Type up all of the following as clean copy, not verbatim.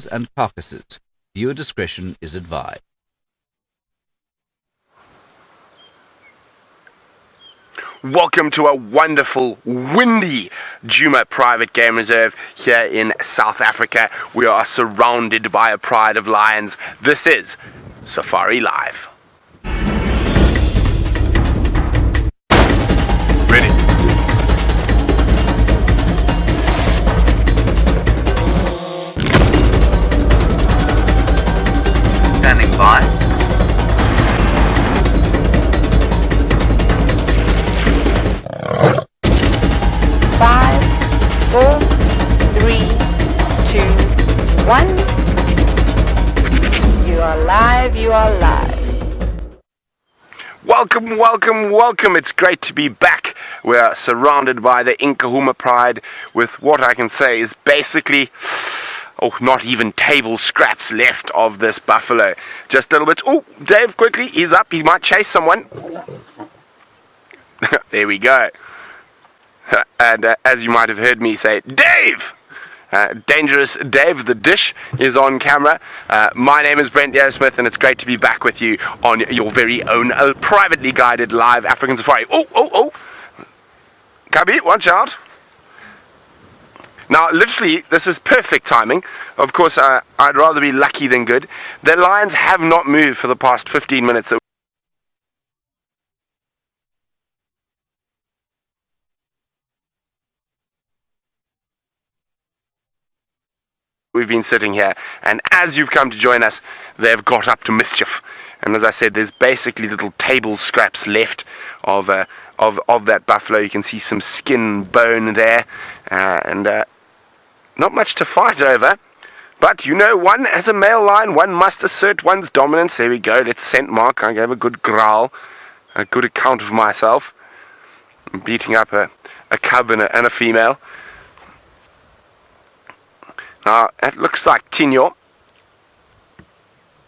and carcasses. Viewer discretion is advised. Welcome to a wonderful, windy Djuma private game reserve here in South Africa. We are surrounded by a pride of lions. This is Safari Live. Ready. Standing by. 5, 4, 3, 2, 1. You are live, you are live. Welcome, welcome, welcome. It's great to be back. We are surrounded by the Nkuhuma pride with what I can say is basically, not even table scraps left of this buffalo. Just a little bit. Oh, Dave, quickly, he's up. He might chase someone. There we go. And as you might have heard me say, Dave! Dangerous Dave, the dish, is on camera. My name is Brent Smith, and it's great to be back with you on your very own privately guided live African safari. Oh! Kabi, watch out. Now, literally, this is perfect timing. Of course, I'd rather be lucky than good. The lions have not moved for the past 15 minutes. We've been sitting here, and as you've come to join us, they've got up to mischief. And as I said, there's basically little table scraps left of that buffalo. You can see some skin, bone there, and not much to fight over. But you know, one as a male lion, one must assert one's dominance. There we go. Let's scent mark. I gave a good growl, a good account of myself. I'm beating up a cub and a female. Now, it looks like Tinyo,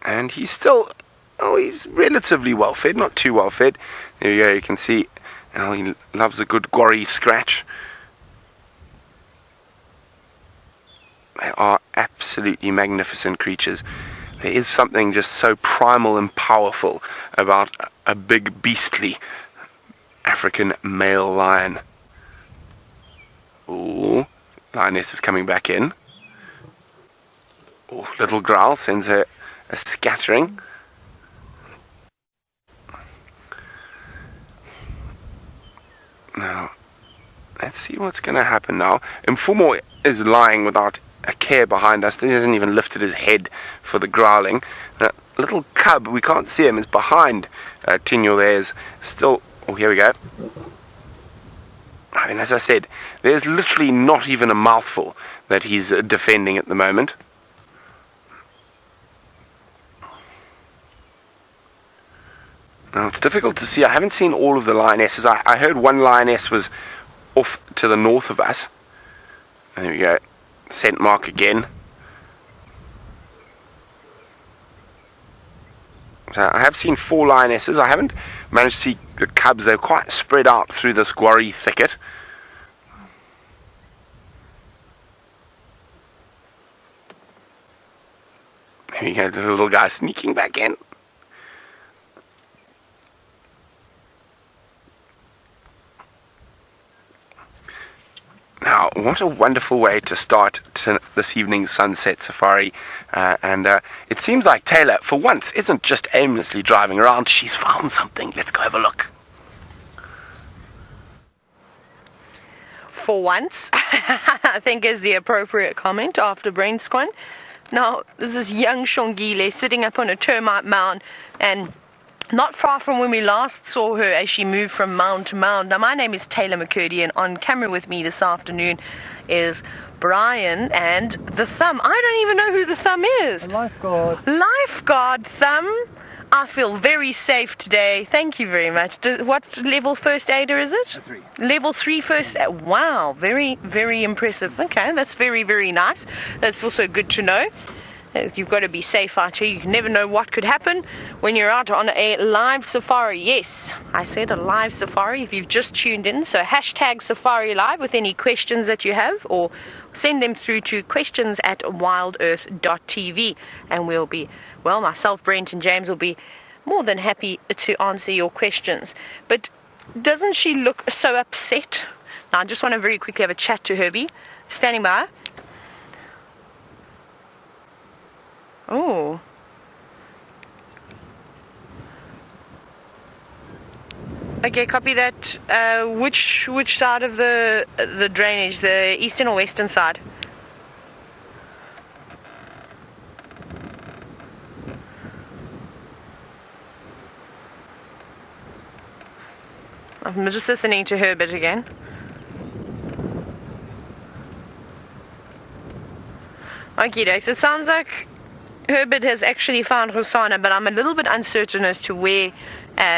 and he's still, he's relatively well fed, not too well fed. There you go, you can see, he loves a good gory scratch. They are absolutely magnificent creatures. There is something just so primal and powerful about a big, beastly African male lion. Ooh, lioness is coming back in. Oh, little growl sends her a scattering. Now, let's see what's going to happen now. Mfumo is lying without a care behind us. He hasn't even lifted his head for the growling. That little cub, we can't see him, is behind Tinyo there. Is still... Oh, here we go. I mean, as I said, there's literally not even a mouthful that he's defending at the moment. Now, it's difficult to see. I haven't seen all of the lionesses. I heard one lioness was off to the north of us. There we go. Scent mark again. So I have seen 4 lionesses. I haven't managed to see the cubs. They're quite spread out through this quarry thicket. There we go. The little guy sneaking back in. Now, what a wonderful way to start this evening's sunset safari. And it seems like Taylor, for once, isn't just aimlessly driving around. She's found something. Let's go have a look. For once, I think is the appropriate comment after Brainsquan. Now, this is young Xongile sitting up on a termite mound, and not far from when we last saw her as she moved from mound to mound. Now, my name is Taylor McCurdy, and on camera with me this afternoon is Brian and the Thumb. I don't even know who the Thumb is. A lifeguard. Lifeguard Thumb. I feel very safe today. Thank you very much. What level first aider is it? 3. Level 3 first aid. Wow, very, very impressive. Okay, that's very, very nice. That's also good to know. You've got to be safe out here. You can never know what could happen when you're out on a live safari. Yes, I said a live safari if you've just tuned in. So hashtag Safari Live with any questions that you have, or send them through to questions@WildEarth.tv, and we'll be, well, myself, Brent and James will be more than happy to answer your questions. But doesn't she look so upset? Now I just want to very quickly have a chat to Herbie. Standing by. Oh. Okay, copy that. Which side of the drainage, the eastern or western side? I'm just listening to Herbert again. Okay, Dex, it sounds like Herbert has actually found Hosanna, but I'm a little bit uncertain as to where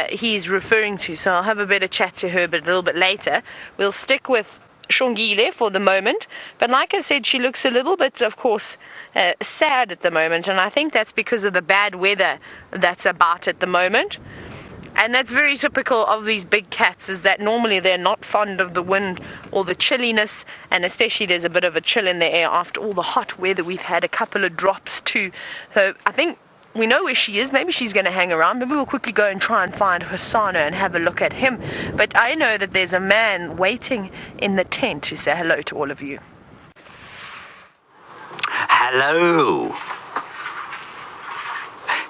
he's referring to, so I'll have a better chat to Herbert a little bit later. We'll stick with Xongile for the moment, but like I said, she looks a little bit, of course, sad at the moment, and I think that's because of the bad weather that's about at the moment. And that's very typical of these big cats, is that normally they're not fond of the wind or the chilliness, and especially there's a bit of a chill in the air after all the hot weather we've had, a couple of drops too. So I think we know where she is. Maybe she's going to hang around. Maybe we'll quickly go and try and find Hosanna and have a look at him. But I know that there's a man waiting in the tent to say hello to all of you. Hello.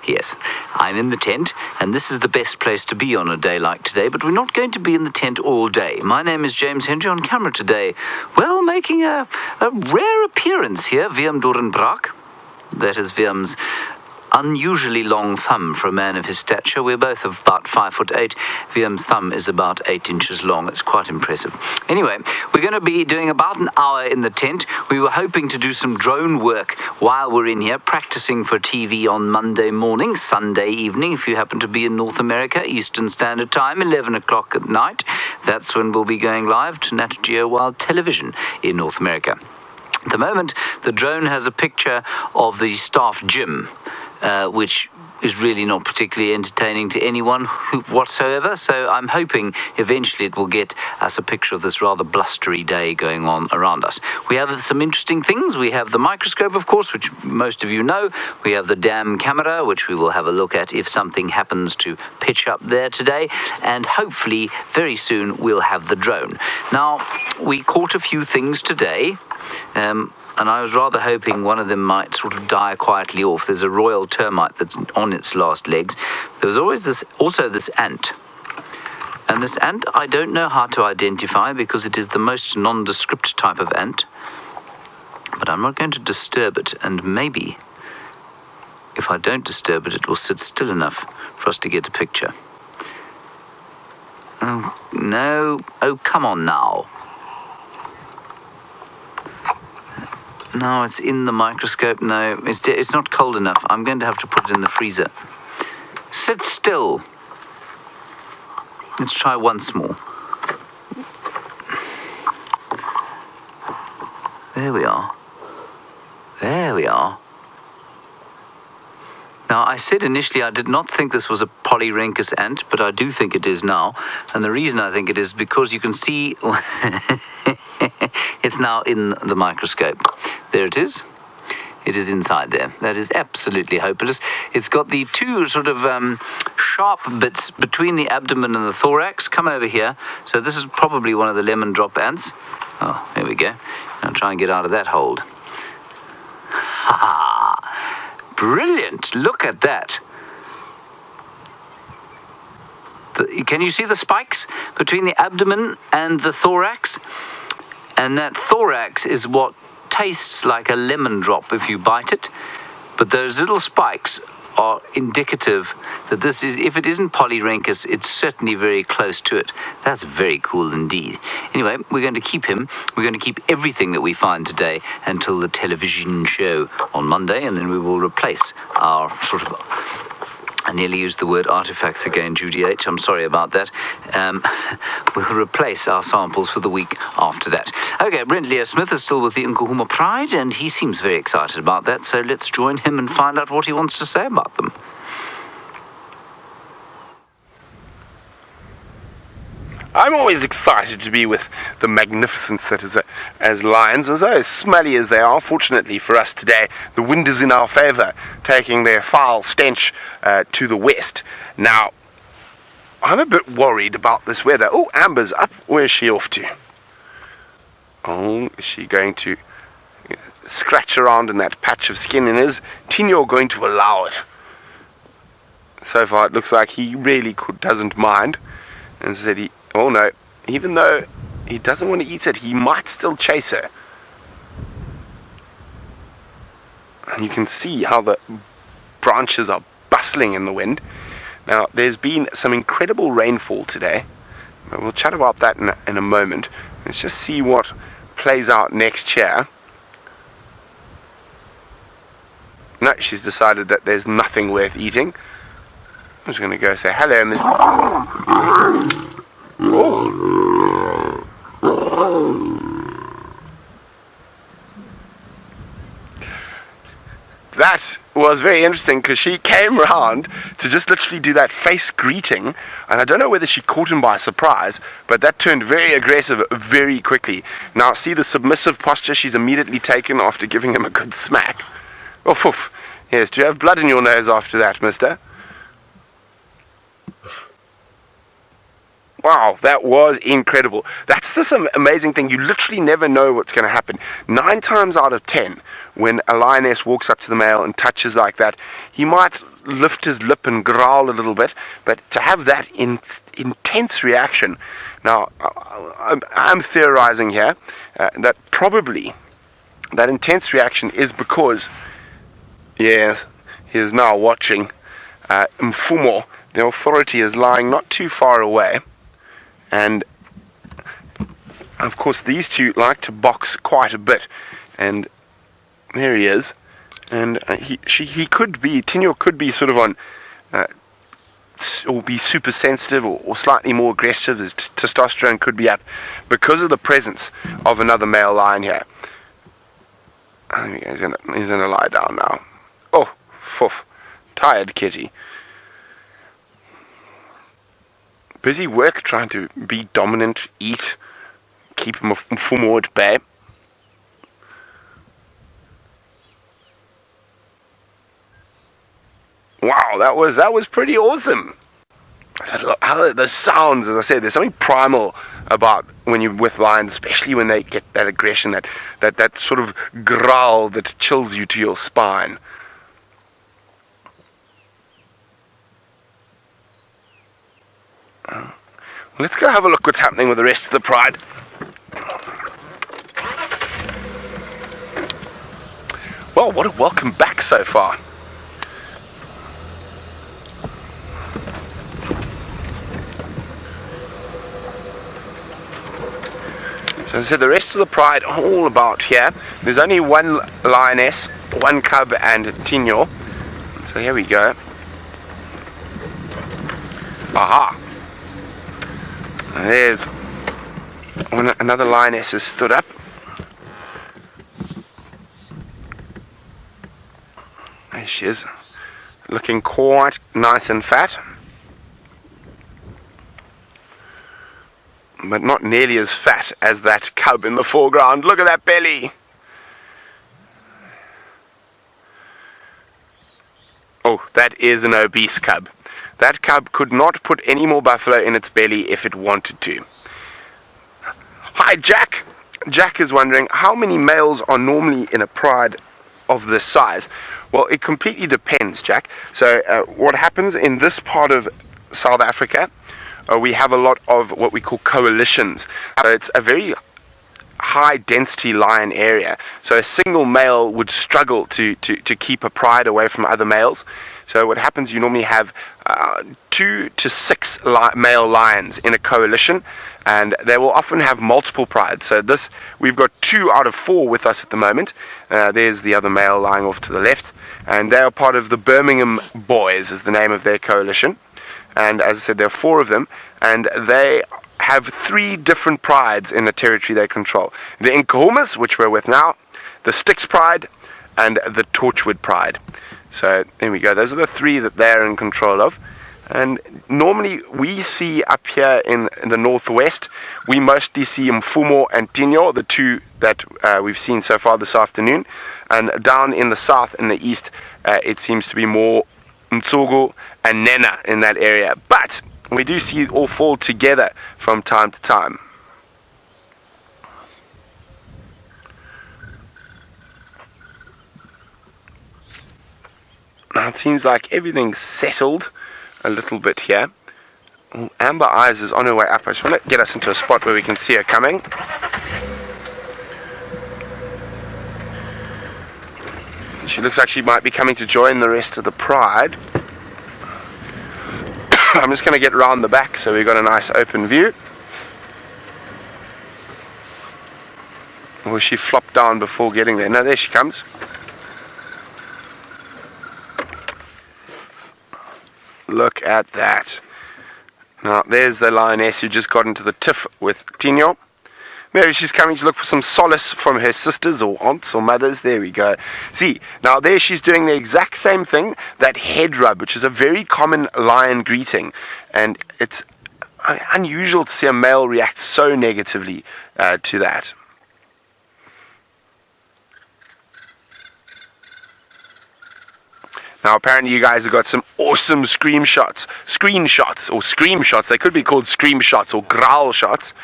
Yes, I'm in the tent, and this is the best place to be on a day like today, but we're not going to be in the tent all day. My name is James Henry, on camera today. Well, making a rare appearance here, Willem Dorenbraak. That is Willem's unusually long thumb for a man of his stature. We're both of about 5'8". Willem's thumb is about 8 inches long. It's quite impressive. Anyway, we're going to be doing about an hour in the tent. We were hoping to do some drone work while we're in here, practicing for TV on Monday morning, Sunday evening, if you happen to be in North America, Eastern Standard Time, 11 o'clock at night. That's when we'll be going live to Nat.Geo Wild Television in North America. At the moment, the drone has a picture of the staff gym, which is really not particularly entertaining to anyone whatsoever, so I'm hoping eventually it will get us a picture of this rather blustery day going on around us. We have some interesting things. We have the microscope, of course, which most of you know. We have the dam camera, which we will have a look at if something happens to pitch up there today, and hopefully very soon we'll have the drone. Now, we caught a few things today, and I was rather hoping one of them might sort of die quietly off. There's a royal termite that's on its last legs. There was also this ant. And this ant, I don't know how to identify because it is the most nondescript type of ant. But I'm not going to disturb it, and maybe if I don't disturb it, it will sit still enough for us to get a picture. Oh, no. Oh, come on now. No, it's in the microscope. No, it's not cold enough. I'm going to have to put it in the freezer. Sit still. Let's try once more. There we are. There we are. Now, I said initially I did not think this was a Polyrhynchus ant, but I do think it is now. And the reason I think it is because you can see it's now in the microscope. There it is. It is inside there. That is absolutely hopeless. It's got the two sort of sharp bits between the abdomen and the thorax. Come over here. So this is probably one of the lemon drop ants. Oh, there we go. I'll try and get out of that hold. Ha ha! Brilliant! Look at that. Can you see the spikes between the abdomen and the thorax? And that thorax is what tastes like a lemon drop if you bite it. But those little spikes are indicative that this is, if it isn't Polyrhynchus, it's certainly very close to it. That's very cool indeed. Anyway, we're going to keep him. We're going to keep everything that we find today until the television show on Monday, and then we will replace our sort of I nearly used the word artifacts again, Judy H. I'm sorry about that. We'll replace our samples for the week after that. Okay, Brent Leo Smith is still with the Nkuhuma Pride, and he seems very excited about that, so let's join him and find out what he wants to say about them. I'm always excited to be with the magnificence that is as lions, as smelly as they are. Fortunately for us today, the wind is in our favour, taking their foul stench to the west. Now, I'm a bit worried about this weather. Oh, Amber's up. Where's she off to? Oh, is she going to scratch around in that patch of skin? And is Tino going to allow it? So far, it looks like he really doesn't mind. And said oh no, even though he doesn't want to eat it, he might still chase her. And you can see how the branches are bustling in the wind. Now, there's been some incredible rainfall today. We'll chat about that in a moment. Let's just see what plays out next year. No, she's decided that there's nothing worth eating. I'm just going to go say hello, Miss. Oh. That was very interesting because she came round to just literally do that face greeting, and I don't know whether she caught him by surprise, but that turned very aggressive very quickly. Now see the submissive posture she's immediately taken after giving him a good smack. Oh, poof. Yes, do you have blood in your nose after that, mister? Wow, that was incredible. That's this amazing thing. You literally never know what's going to happen. 9 times out of 10, when a lioness walks up to the male and touches like that, he might lift his lip and growl a little bit, but to have that intense reaction. Now, I'm theorizing here that probably that intense reaction is because, yes, he is now watching Mfumo. The authority is lying not too far away. And of course these two like to box quite a bit, and there he is, and he could be, Tino could be sort of on or be super sensitive or slightly more aggressive. His testosterone could be up because of the presence of another male lion here. He's gonna lie down now. Oh, foof, tired kitty. Busy work trying to be dominant, eat, keep him forward at bay. Wow, that was pretty awesome. The sounds, as I said, there's something primal about when you're with lions, especially when they get that aggression, that sort of growl that chills you to your spine. Let's go have a look what's happening with the rest of the pride. Well, what a welcome back so far. So as I said, the rest of the pride are all about here. There's only one lioness, one cub and Tino. So here we go. Aha! There's another lioness has stood up. There she is, looking quite nice and fat, but not nearly as fat as that cub in the foreground. Look at that belly. Oh, that is an obese cub. That cub could not put any more buffalo in its belly if it wanted to. Hi, Jack. Jack is wondering how many males are normally in a pride of this size. Well, it completely depends, Jack. So what happens in this part of South Africa, we have a lot of what we call coalitions. So it's a very high density lion area, so a single male would struggle to keep a pride away from other males. So what happens, you normally have 2 to 6 male lions in a coalition, and they will often have multiple prides. So we've got 2 out of 4 with us at the moment. There's the other male lying off to the left, and they are part of the Birmingham Boys, is the name of their coalition. And as I said, there are 4 of them, and they have 3 different prides in the territory they control. The Nkuhumas, which we're with now, the Styx Pride, and the Torchwood Pride. So there we go. Those are the 3 that they're in control of. And normally we see up here in the northwest, we mostly see Mfumo and Tinyo, the 2 that we've seen so far this afternoon. And down in the south and the east, it seems to be more Mtsugu and Nena in that area. But we do see it all fall together from time to time. Now it seems like everything's settled a little bit here. Oh, Amber Eyes is on her way up. I just want to get us into a spot where we can see her coming. She looks like she might be coming to join the rest of the pride. I'm just going to get round the back so we've got a nice open view. Or she flopped down before getting there? No, there she comes. Look at that. Now there's the lioness who just got into the tiff with Tinyo. Maybe she's coming to look for some solace from her sisters or aunts or mothers. There we go. See, now there she's doing the exact same thing, that head rub, which is a very common lion greeting. And it's unusual to see a male react so negatively to that. Now apparently you guys have got some awesome screenshots. They could be called scream shots or growl shots.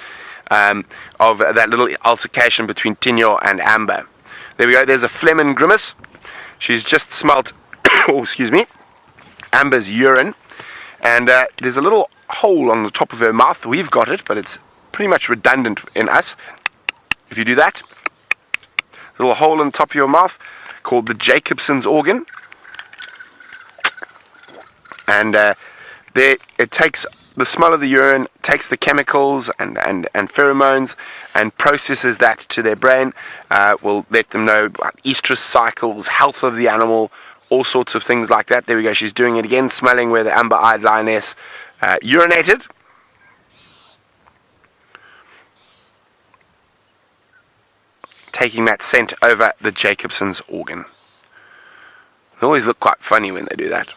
Of that little altercation between Tinyo and Amber. There we go. There's a phlegm and grimace. She's just smelt, Amber's urine, and there's a little hole on the top of her mouth. We've got it, but it's pretty much redundant in us. If you do that, a little hole on the top of your mouth called the Jacobson's organ, and there it takes the smell of the urine, takes the chemicals and pheromones and processes that to their brain. Will let them know about estrus cycles, health of the animal, all sorts of things like that. There we go. She's doing it again, smelling where the amber-eyed lioness urinated. Taking that scent over the Jacobson's organ. They always look quite funny when they do that.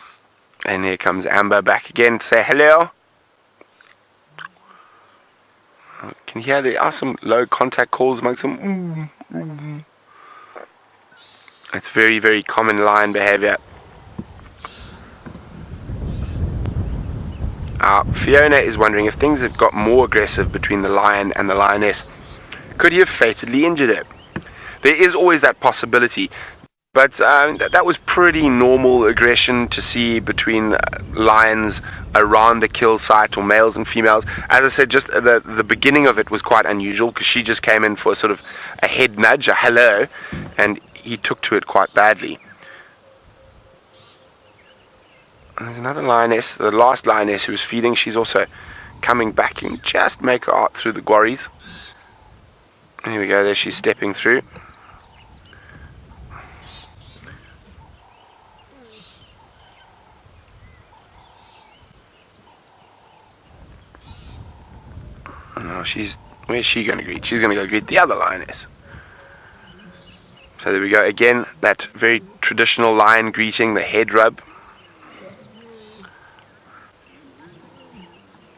And here comes Amber back again to say hello. Can you hear there are some low contact calls amongst them? It's very, very common lion behavior. Fiona is wondering if things have got more aggressive between the lion and the lioness. Could he have fatally injured her? There is always that possibility. But that was pretty normal aggression to see between lions around a kill site, or males and females. As I said, just the beginning of it was quite unusual because she just came in for sort of a head nudge, a hello, and he took to it quite badly. And there's another lioness, the last lioness who was feeding. She's also coming back. You can just make her out through the quarries. Here we go, there she's stepping through. No, where's she going to greet? She's going to go greet the other lioness. So there we go. Again, that very traditional lion greeting, the head rub.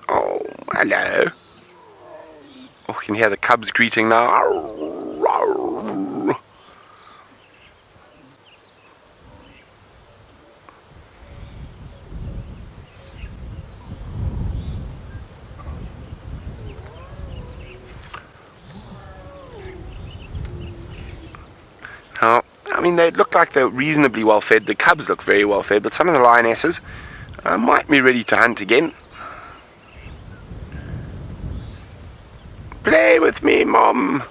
Oh, hello. Oh, you can hear the cubs greeting now. Now, I mean, they look like they're reasonably well fed. The cubs look very well fed, but some of the lionesses might be ready to hunt again. Play with me, Mom.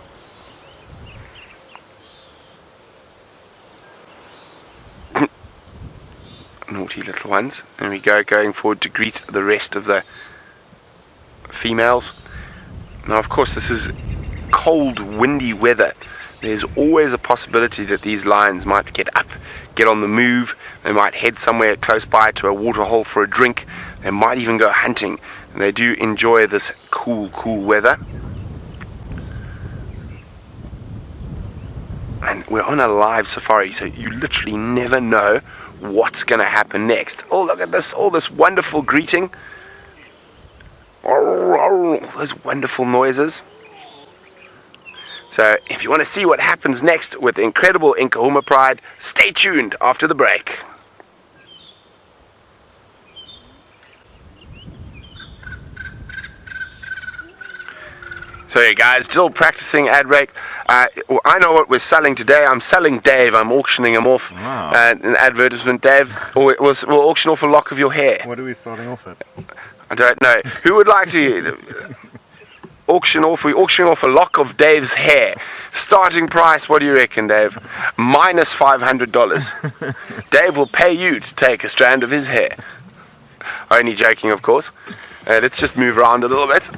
Naughty little ones. There we go, going forward to greet the rest of the females. Now, of course, this is cold, windy weather. There's always a possibility that these lions might get up, get on the move. They might head somewhere close by to a waterhole for a drink. They might even go hunting. And they do enjoy this cool weather. And we're on a live safari, so you literally never know what's going to happen next. Oh, look at this, all this wonderful greeting. All those wonderful noises. So if you want to see what happens next with the incredible Nkuhuma pride, stay tuned after the break. So, hey guys, still practicing ad break. I know what we're selling today. I'm selling Dave. I'm auctioning him off. Wow. An advertisement, Dave. We'll auction off a lock of your hair. What are we starting off at? I don't know. Who would like to auction off? We auction off a lock of Dave's hair. Starting price, what do you reckon, Dave? Minus $500. Dave will pay you to take a strand of his hair. Only joking, of course. Let's just move around a little bit.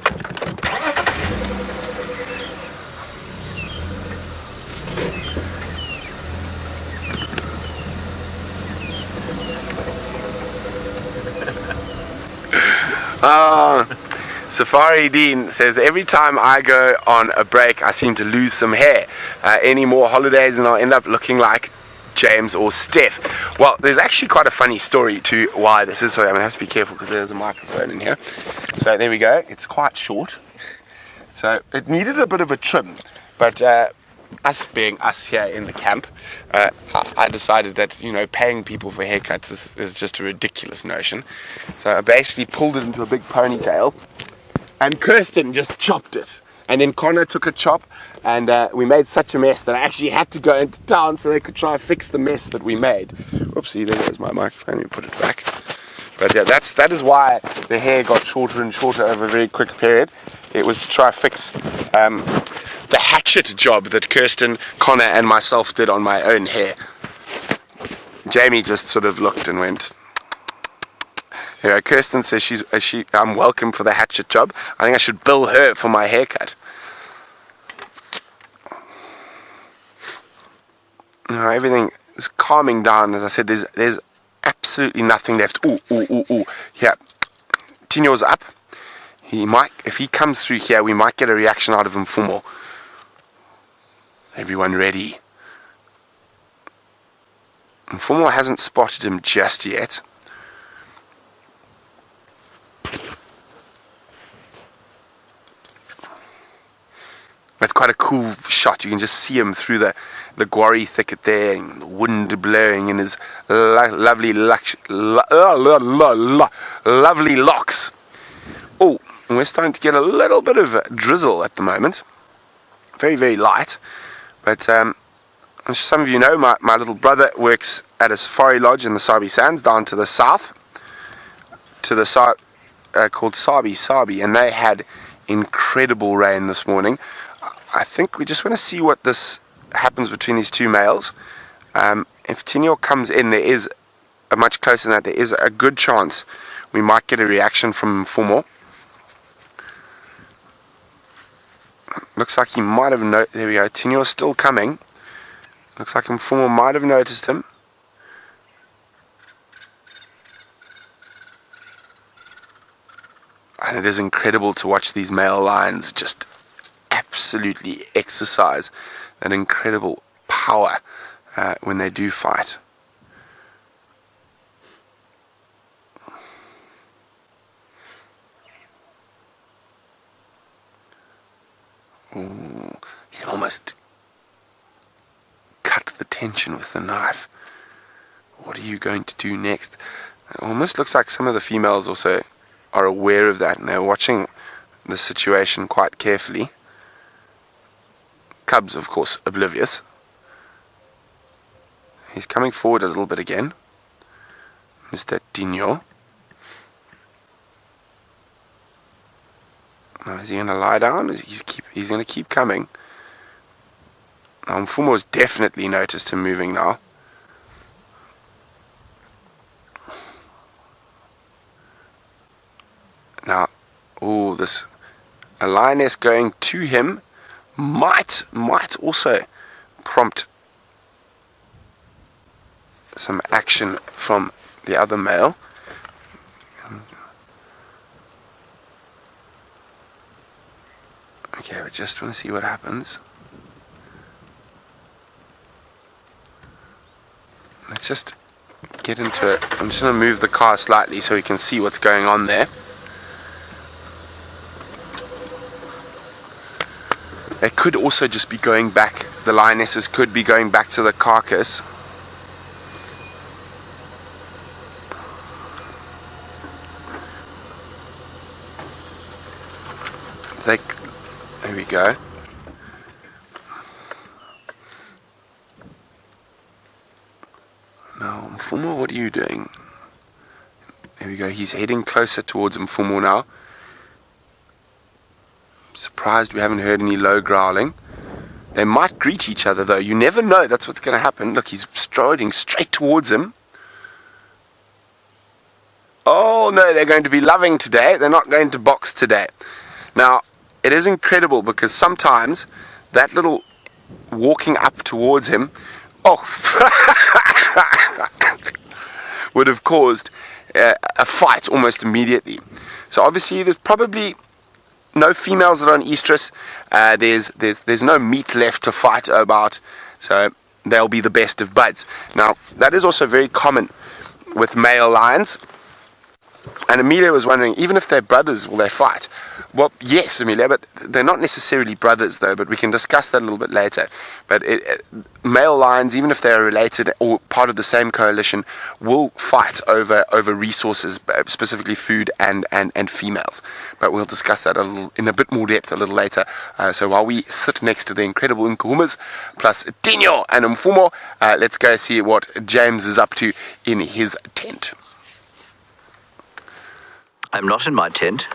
Safari Dean says, every time I go on a break I seem to lose some hair. Any more holidays and I'll end up looking like James or Steph. Well, there's actually quite a funny story to why this is. Sorry, I'm going to have to be careful because there's a microphone in here. So there we go. It's quite short. So it needed a bit of a trim. But us being us here in the camp, I decided that, you know, paying people for haircuts is just a ridiculous notion. So I basically pulled it into a big ponytail, and Kirsten just chopped it. And then Connor took a chop, and we made such a mess that I actually had to go into town so they could try and fix the mess that we made. Oopsie, there goes my microphone. Let me put it back. But yeah, that is why the hair got shorter and shorter over a very quick period. It was to try and fix the hatchet job that Kirsten, Connor and myself did on my own hair. Jamie just sort of looked and went. Yeah, Kirsten says I'm welcome for the hatchet job. I think I should bill her for my haircut. Now, everything is calming down. As I said, there's absolutely nothing left. Ooh. Yeah, Tinyo's up. If he comes through here, we might get a reaction out of him. Fumo. Everyone ready? Fumo hasn't spotted him just yet. It's quite a cool shot. You can just see him through the guarri thicket there, and the wind blowing in his lovely locks. Oh, and we're starting to get a little bit of drizzle at the moment. Very, very light. But as some of you know, my little brother works at a safari lodge in the Sabi Sands down to the south, called Sabi, and they had incredible rain this morning. I think we just want to see what this happens between these two males. If Tinyo comes in, there is a much closer than that. There is a good chance we might get a reaction from Fumo. Looks like he might have there we go. Tinyo's still coming. Looks like Fumo might have noticed him. And it is incredible to watch these male lions just absolutely exercise that incredible power when they do fight. Ooh, you can almost cut the tension with the knife. What are you going to do next? It almost looks like some of the females also are aware of that and they're watching the situation quite carefully. Cubs, of course, oblivious. He's coming forward a little bit again. Mr. Tinyo. Now, is he going to lie down? He's going to keep coming. Now, Mfumo's definitely noticed him moving now. Oh, a lioness going to him might also prompt some action from the other male. Okay, we just want to see what happens. Let's just get into it. I'm just going to move the car slightly so we can see what's going on there. They could also just be going back. The lionesses could be going back to the carcass. There we go. Now, Mfumo, what are you doing? There we go. He's heading closer towards Mfumo now. Surprised we haven't heard any low growling. They might greet each other though. You never know. That's what's going to happen. Look, he's striding straight towards him. Oh no, they're going to be loving today. They're not going to box today. Now, it is incredible because sometimes that little walking up towards him, would have caused a fight almost immediately. So obviously there's probably no females that are on estrus. There's no meat left to fight about, so they'll be the best of buds. Now that is also very common with male lions. And Amelia was wondering, even if they're brothers, will they fight? Well, yes, Amelia, but they're not necessarily brothers, though, but we can discuss that a little bit later. But male lions, even if they're related or part of the same coalition, will fight over resources, specifically food and females. But we'll discuss that in a bit more depth a little later. So while we sit next to the incredible Nkuhumas, plus Dinyo and Mfumo, let's go see what James is up to in his tent. I'm not in my tent.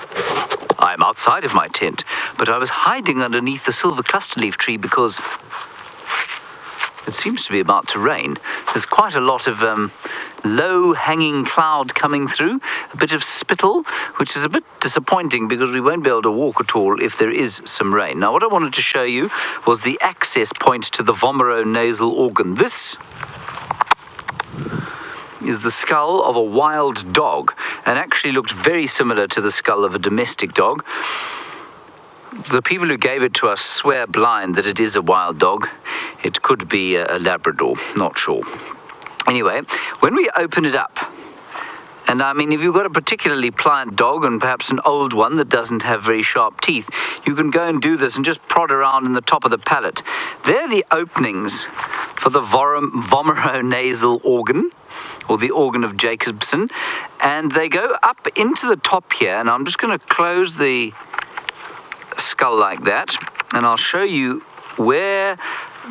I'm outside of my tent, but I was hiding underneath the silver cluster leaf tree because it seems to be about to rain. There's quite a lot of low-hanging cloud coming through, a bit of spittle, which is a bit disappointing because we won't be able to walk at all if there is some rain. Now, what I wanted to show you was the access point to the vomeronasal organ. This is the skull of a wild dog, and actually looked very similar to the skull of a domestic dog. The people who gave it to us swear blind that it is a wild dog. It could be a Labrador, not sure. Anyway, when we open it up, and I mean, if you've got a particularly pliant dog and perhaps an old one that doesn't have very sharp teeth, you can go and do this and just prod around in the top of the palate. They're the openings for the vomeronasal organ, or the organ of Jacobson, and they go up into the top here, and I'm just going to close the skull like that, and I'll show you where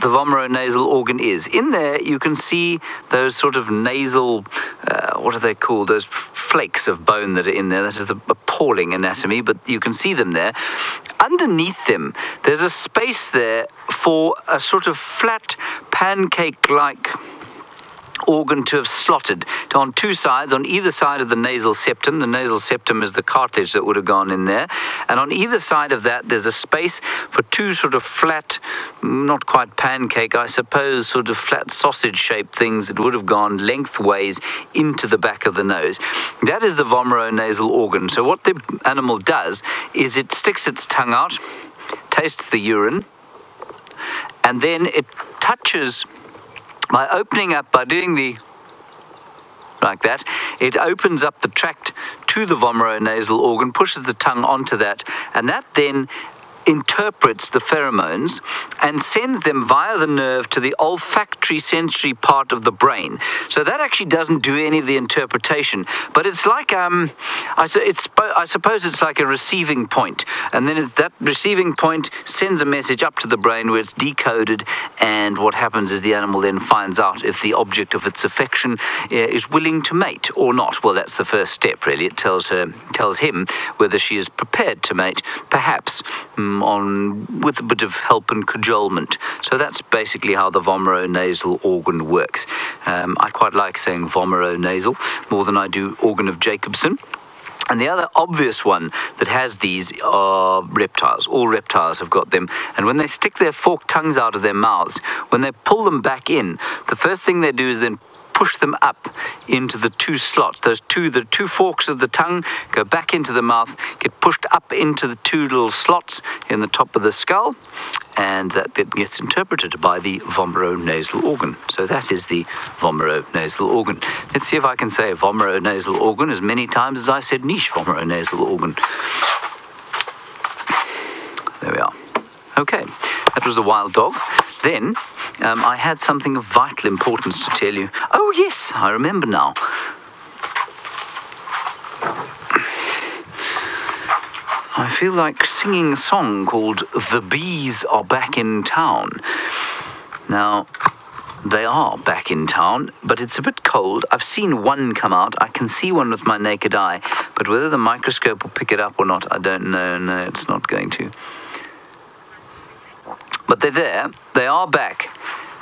the vomeronasal organ is. In there you can see those sort of nasal, what are they called, those flakes of bone that are in there. That is appalling anatomy, but you can see them there. Underneath them there's a space there for a sort of flat pancake-like organ to have slotted on two sides, on either side of the nasal septum. The nasal septum is the cartilage that would have gone in there, and on either side of that there's a space for two sort of flat, not quite pancake, I suppose, sort of flat sausage shaped things that would have gone lengthways into the back of the nose. That is the vomeronasal organ. So what the animal does is it sticks its tongue out, tastes the urine, and then it touches, by opening up, by doing the like that, it opens up the tract to the vomeronasal organ, pushes the tongue onto that, and that then interprets the pheromones and sends them via the nerve to the olfactory sensory part of the brain. So that actually doesn't do any of the interpretation, but it's like I suppose it's like a receiving point, and then that receiving point sends a message up to the brain where it's decoded, and what happens is the animal then finds out if the object of its affection is willing to mate or not. Well, that's the first step, really. It tells him whether she is prepared to mate, perhaps with a bit of help and cajolement. So that's basically how the vomeronasal organ works. I quite like saying vomeronasal more than I do organ of Jacobson. And the other obvious one that has these are reptiles. All reptiles have got them. And when they stick their forked tongues out of their mouths, when they pull them back in, the first thing they do is then push them up into the two slots. The two forks of the tongue go back into the mouth, get pushed up into the two little slots in the top of the skull, and that gets interpreted by the vomeronasal organ. So that is the vomeronasal organ. Let's see if I can say vomeronasal organ as many times as I said niche vomeronasal organ. There we are. Okay, that was the wild dog. Then I had something of vital importance to tell you. Oh yes, I remember now. I feel like singing a song called The Bees Are Back in Town. Now, they are back in town, but it's a bit cold. I've seen one come out. I can see one with my naked eye, but whether the microscope will pick it up or not, I don't know. No, it's not going to. But they're there. They are back.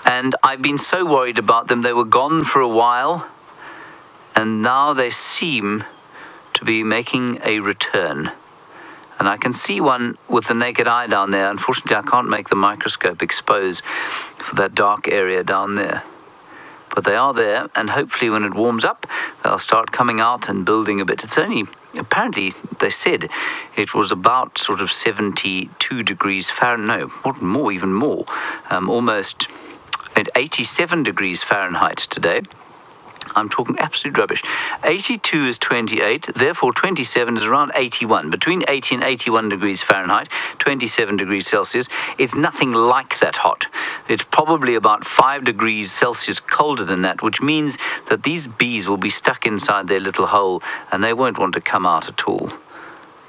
And I've been so worried about them. They were gone for a while, and now they seem to be making a return. And I can see one with the naked eye down there. Unfortunately, I can't make the microscope expose for that dark area down there. But they are there, and hopefully when it warms up, they'll start coming out and building a bit. It's only, apparently, they said it was about sort of 72 degrees Fahrenheit. No, even more. Almost at 87 degrees Fahrenheit today. I'm talking absolute rubbish. 82 is 28, therefore 27 is around 81. Between 80 and 81 degrees Fahrenheit, 27 degrees Celsius. It's nothing like that hot. It's probably about 5 degrees Celsius colder than that, which means that these bees will be stuck inside their little hole and they won't want to come out at all.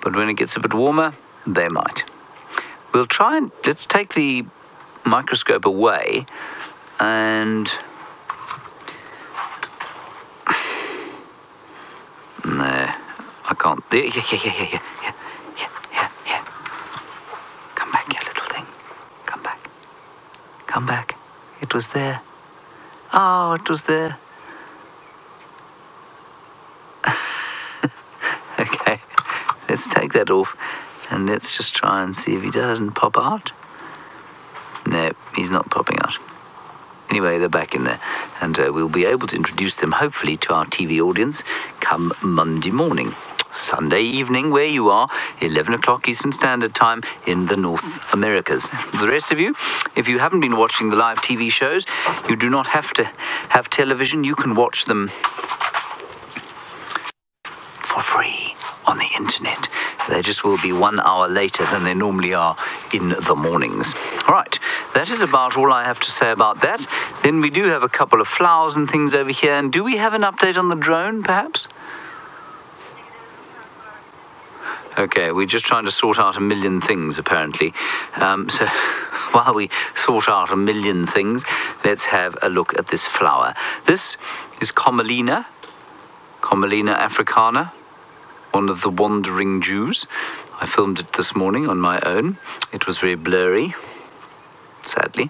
But when it gets a bit warmer, they might. We'll try and, let's take the microscope away and... No, I can't. Yeah. Come back, you little thing. Come back. Come back. It was there. Oh, it was there. Okay, let's take that off and let's just try and see if he doesn't pop out. No, he's not popping out. Anyway, they're back in there, and we'll be able to introduce them, hopefully, to our TV audience come Monday morning. Sunday evening, where you are, 11 o'clock Eastern Standard Time in the North Americas. The rest of you, if you haven't been watching the live TV shows, you do not have to have television. You can watch them for free on the internet. They just will be 1 hour later than they normally are in the mornings. All right, that is about all I have to say about that. Then we do have a couple of flowers and things over here. And do we have an update on the drone, perhaps? Okay, we're just trying to sort out a million things, apparently. So while we sort out a million things, let's have a look at this flower. This is Commelina africana, one of the wandering Jews. I filmed it this morning on my own. It was very blurry, sadly.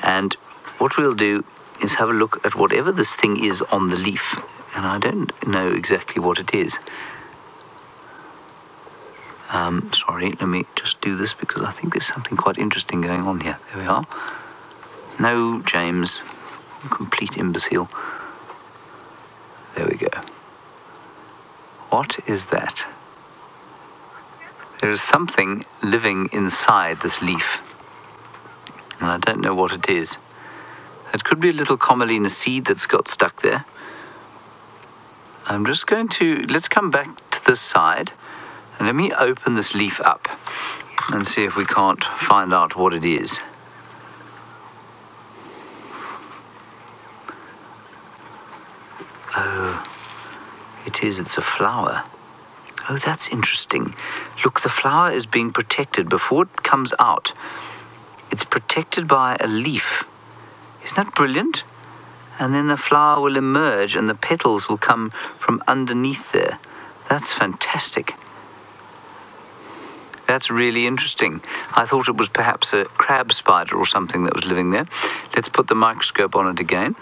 And what we'll do is have a look at whatever this thing is on the leaf. And I don't know exactly what it is. Sorry, let me just do this because I think there's something quite interesting going on here. There we are. No, James. Complete imbecile. There we go. What is that? There is something living inside this leaf. And I don't know what it is. It could be a little Commelina seed that's got stuck there. I'm just going to... Let's come back to this side. And let me open this leaf up and see if we can't find out what it is. Oh, it is. It's a flower. Oh, that's interesting. Look, the flower is being protected before it comes out. It's protected by a leaf. Isn't that brilliant? And then the flower will emerge and the petals will come from underneath there. That's fantastic. That's really interesting. I thought it was perhaps a crab spider or something that was living there. Let's put the microscope on it again.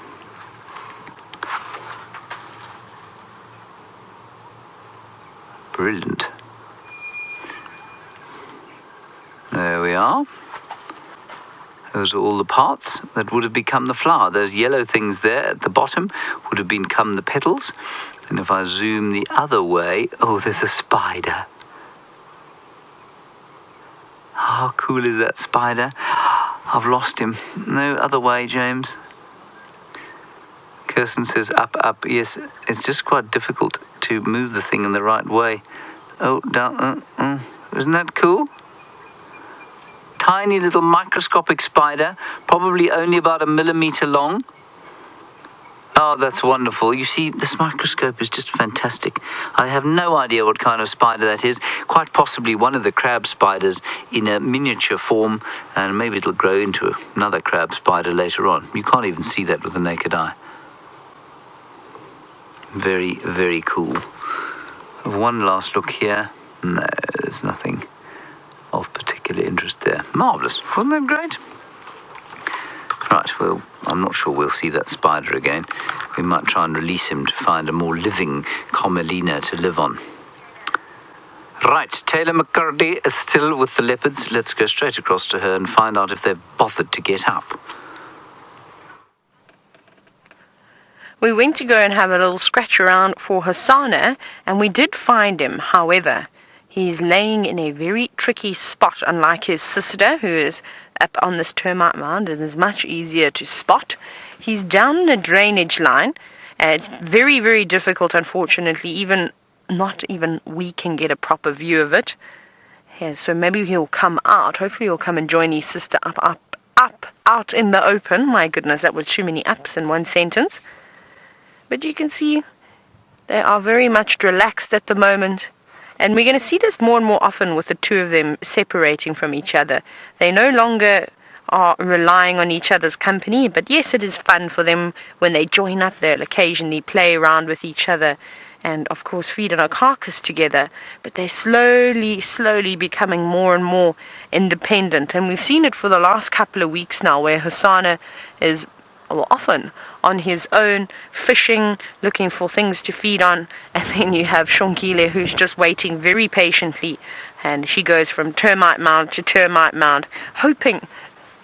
Brilliant. There we are. Those are all the parts that would have become the flower. Those yellow things there at the bottom would have become the petals. And if I zoom the other way, oh, there's a spider. How cool is that spider? I've lost him. No other way, James. Kirsten says up, up. Yes, it's just quite difficult to move the thing in the right way. Oh, down. Isn't that cool? Tiny little microscopic spider, probably only about 1 millimeter long. Oh, that's wonderful. You see, this microscope is just fantastic. I have no idea what kind of spider that is. Quite possibly one of the crab spiders in a miniature form, and maybe it'll grow into another crab spider later on. You can't even see that with the naked eye. Very, very cool. One last look here. No, there's nothing of particular interest there. Marvellous. Wasn't that great? Right, well, I'm not sure we'll see that spider again. We might try and release him to find a more living Commelina to live on. Right, Taylor McCurdy is still with the leopards. Let's go straight across to her and find out if they've bothered to get up. We went to go and have a little scratch around for Hasana, and we did find him. However, he is laying in a very tricky spot, unlike his sister, who is up on this termite mound. It is much easier to spot. He's down in a drainage line, and it's very, very difficult, unfortunately. Not even we can get a proper view of it. Yeah, so maybe he'll come out. Hopefully he'll come and join his sister out in the open. My goodness, that was too many ups in one sentence. But you can see they are very much relaxed at the moment. And we're going to see this more and more often with the two of them separating from each other. They no longer are relying on each other's company, but yes, it is fun for them when they join up. They'll occasionally play around with each other and, of course, feed on a carcass together. But they're slowly becoming more and more independent. And we've seen it for the last couple of weeks now, where Hasana is often on his own, fishing, looking for things to feed on, and then you have Xongile, who's just waiting very patiently, and she goes from termite mound to termite mound, hoping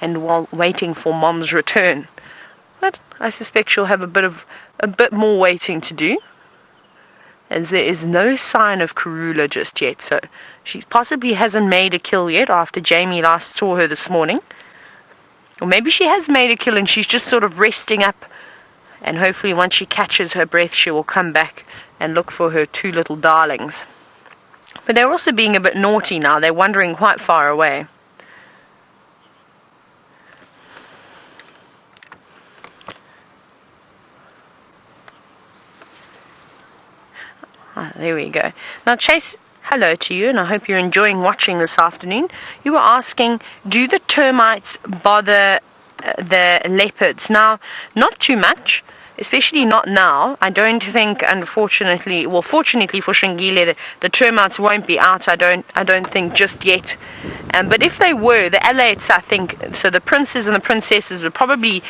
and while waiting for Mom's return. But I suspect she'll have a bit more waiting to do, as there is no sign of Karula just yet, so she possibly hasn't made a kill yet after Jamie last saw her this morning. Or maybe she has made a kill and she's just sort of resting up, and hopefully once she catches her breath she will come back and look for her two little darlings. But they're also being a bit naughty now. They're wandering quite far away. There we go. Now Chase, hello to you, and I hope you're enjoying watching this afternoon. You were asking, do the termites bother the leopards? Now, not too much, especially not now. I don't think, unfortunately, well, fortunately for Xongile, the termites won't be out, I don't think, just yet. But if they were, the alates, I think, so the princes and the princesses would probably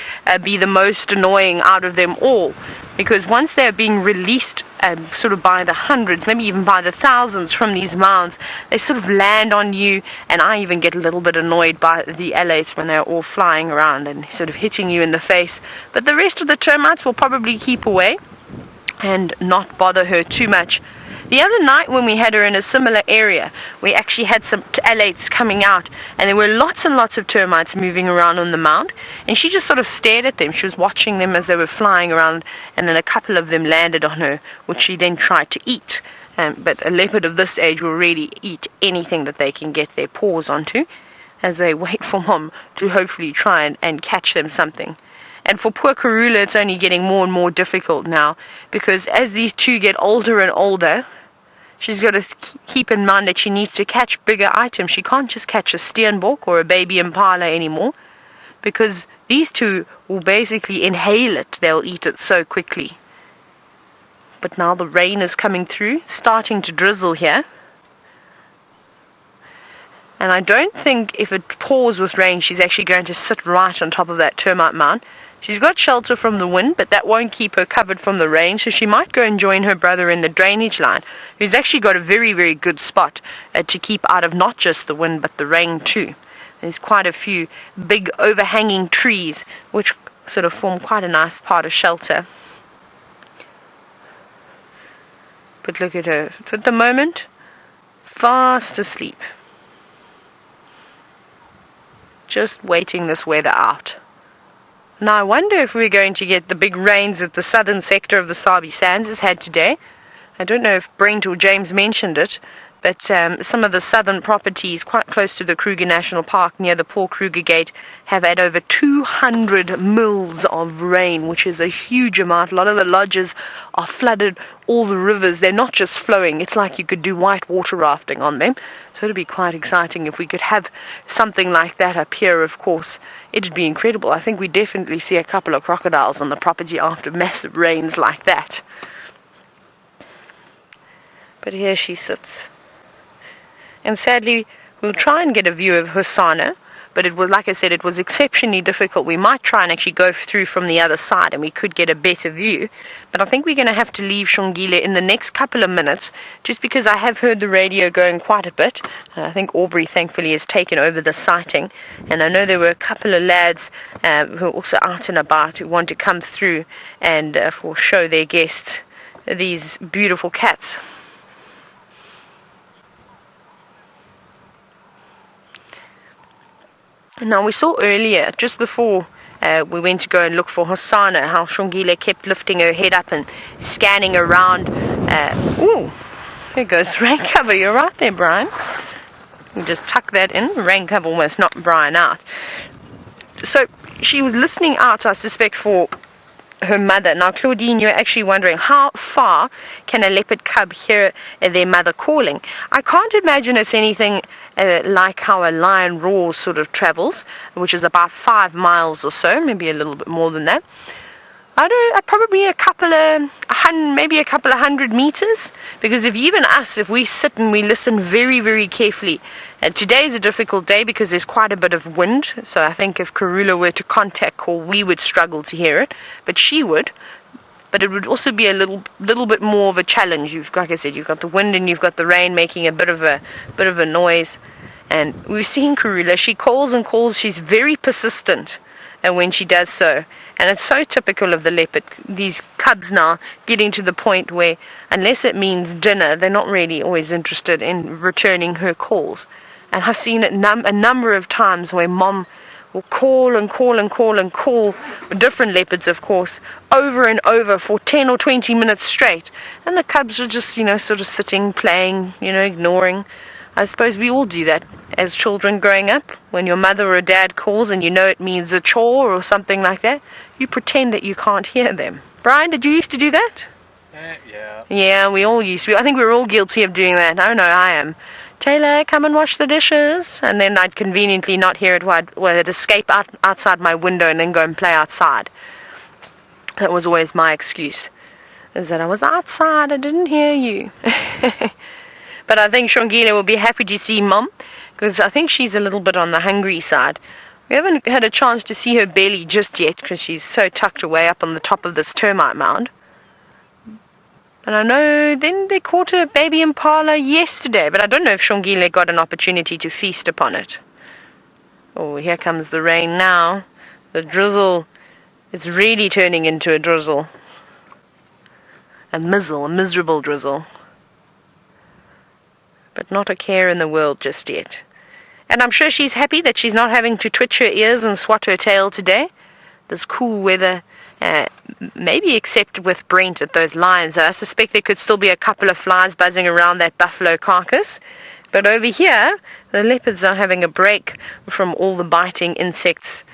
be the most annoying out of them all, because once they're being released sort of by the hundreds, maybe even by the thousands from these mounds, they sort of land on you, and I even get a little bit annoyed by the alates when they're all flying around and sort of hitting you in the face. But the rest of the termites will probably keep away and not bother her too much. The other night when we had her in a similar area, we actually had some alates coming out, and there were lots and lots of termites moving around on the mound, and she just sort of stared at them. She was watching them as they were flying around, and then a couple of them landed on her, which she then tried to eat. But a leopard of this age will really eat anything that they can get their paws onto, as they wait for Mom to hopefully try and catch them something. And for poor Karula, it's only getting more and more difficult now, because as these two get older and older, she's got to keep in mind that she needs to catch bigger items. She can't just catch a steenbok or a baby impala anymore, because these two will basically inhale it. They'll eat it so quickly. But now the rain is coming through, starting to drizzle here. And I don't think if it pours with rain, she's actually going to sit right on top of that termite mound. She's got shelter from the wind, but that won't keep her covered from the rain, so she might go and join her brother in the drainage line, who's actually got a very, very good spot to keep out of not just the wind, but the rain too. There's quite a few big overhanging trees, which sort of form quite a nice part of shelter. But look at her. For the moment, fast asleep. Just waiting this weather out. Now I wonder if we're going to get the big rains that the southern sector of the Sabi Sands has had today. I don't know if Brent or James mentioned it, but some of the southern properties quite close to the Kruger National Park near the Paul Kruger Gate have had over 200 mils of rain, which is a huge amount. A lot of the lodges are flooded, all the rivers, they're not just flowing, it's like you could do white water rafting on them. So it'd be quite exciting if we could have something like that up here, of course. It'd be incredible. I think we definitely see a couple of crocodiles on the property after massive rains like that. But here she sits. And sadly, we'll try and get a view of Hosana, but it was, like I said, it was exceptionally difficult. We might try and actually go through from the other side and we could get a better view. But I think we're going to have to leave Xongile in the next couple of minutes, just because I have heard the radio going quite a bit. I think Aubrey, thankfully, has taken over the sighting. And I know there were a couple of lads who are also out and about who want to come through and show their guests these beautiful cats. Now, we saw earlier, just before we went to go and look for Hosana, how Xongile kept lifting her head up and scanning around. Ooh, there goes the rain cover. You're right there, Brian. You just tuck that in. Rain cover almost knocked Brian out. So she was listening out, I suspect, for her mother. Now, Claudine, you're actually wondering, how far can a leopard cub hear their mother calling? I can't imagine it's anything like how a lion roars sort of travels, which is about 5 miles or so, maybe a little bit more than that. I don't know, probably maybe a couple of 100 meters, because if we sit and we listen very, very carefully, today's a difficult day because there's quite a bit of wind, so I think if Karula were to contact call, we would struggle to hear it, but she would. But it would also be a little bit more of a challenge. Like I said, you've got the wind and you've got the rain making a bit of a noise. And we've seen Karula. She calls and calls. She's very persistent, and when she does so, and it's so typical of the leopard. These cubs now getting to the point where, unless it means dinner, they're not really always interested in returning her calls. And I've seen it a number of times where mom will call and call and call and call, different leopards of course, over and over for 10 or 20 minutes straight, and the cubs are just sort of sitting, playing, ignoring. I suppose we all do that as children growing up. When your mother or dad calls and it means a chore or something like that, you pretend that you can't hear them. Brian, did you used to do that? Yeah. Yeah, we all used to. I think we're all guilty of doing that. Oh no, I am. Taylor, come and wash the dishes. And then I'd conveniently not hear it while I'd escape outside my window and then go and play outside. That was always my excuse, is that I was outside, I didn't hear you. But I think Xongile will be happy to see Mom, because I think she's a little bit on the hungry side. We haven't had a chance to see her belly just yet, because she's so tucked away up on the top of this termite mound. And I know then they caught a baby impala yesterday, but I don't know if Xongile got an opportunity to feast upon it. Oh, here comes the rain now. The drizzle, it's really turning into a drizzle. A miserable drizzle. But not a care in the world just yet. And I'm sure she's happy that she's not having to twitch her ears and swat her tail today. This cool weather, maybe except with Brent at those lions. I suspect there could still be a couple of flies buzzing around that buffalo carcass. But over here, the leopards are having a break from all the biting insects.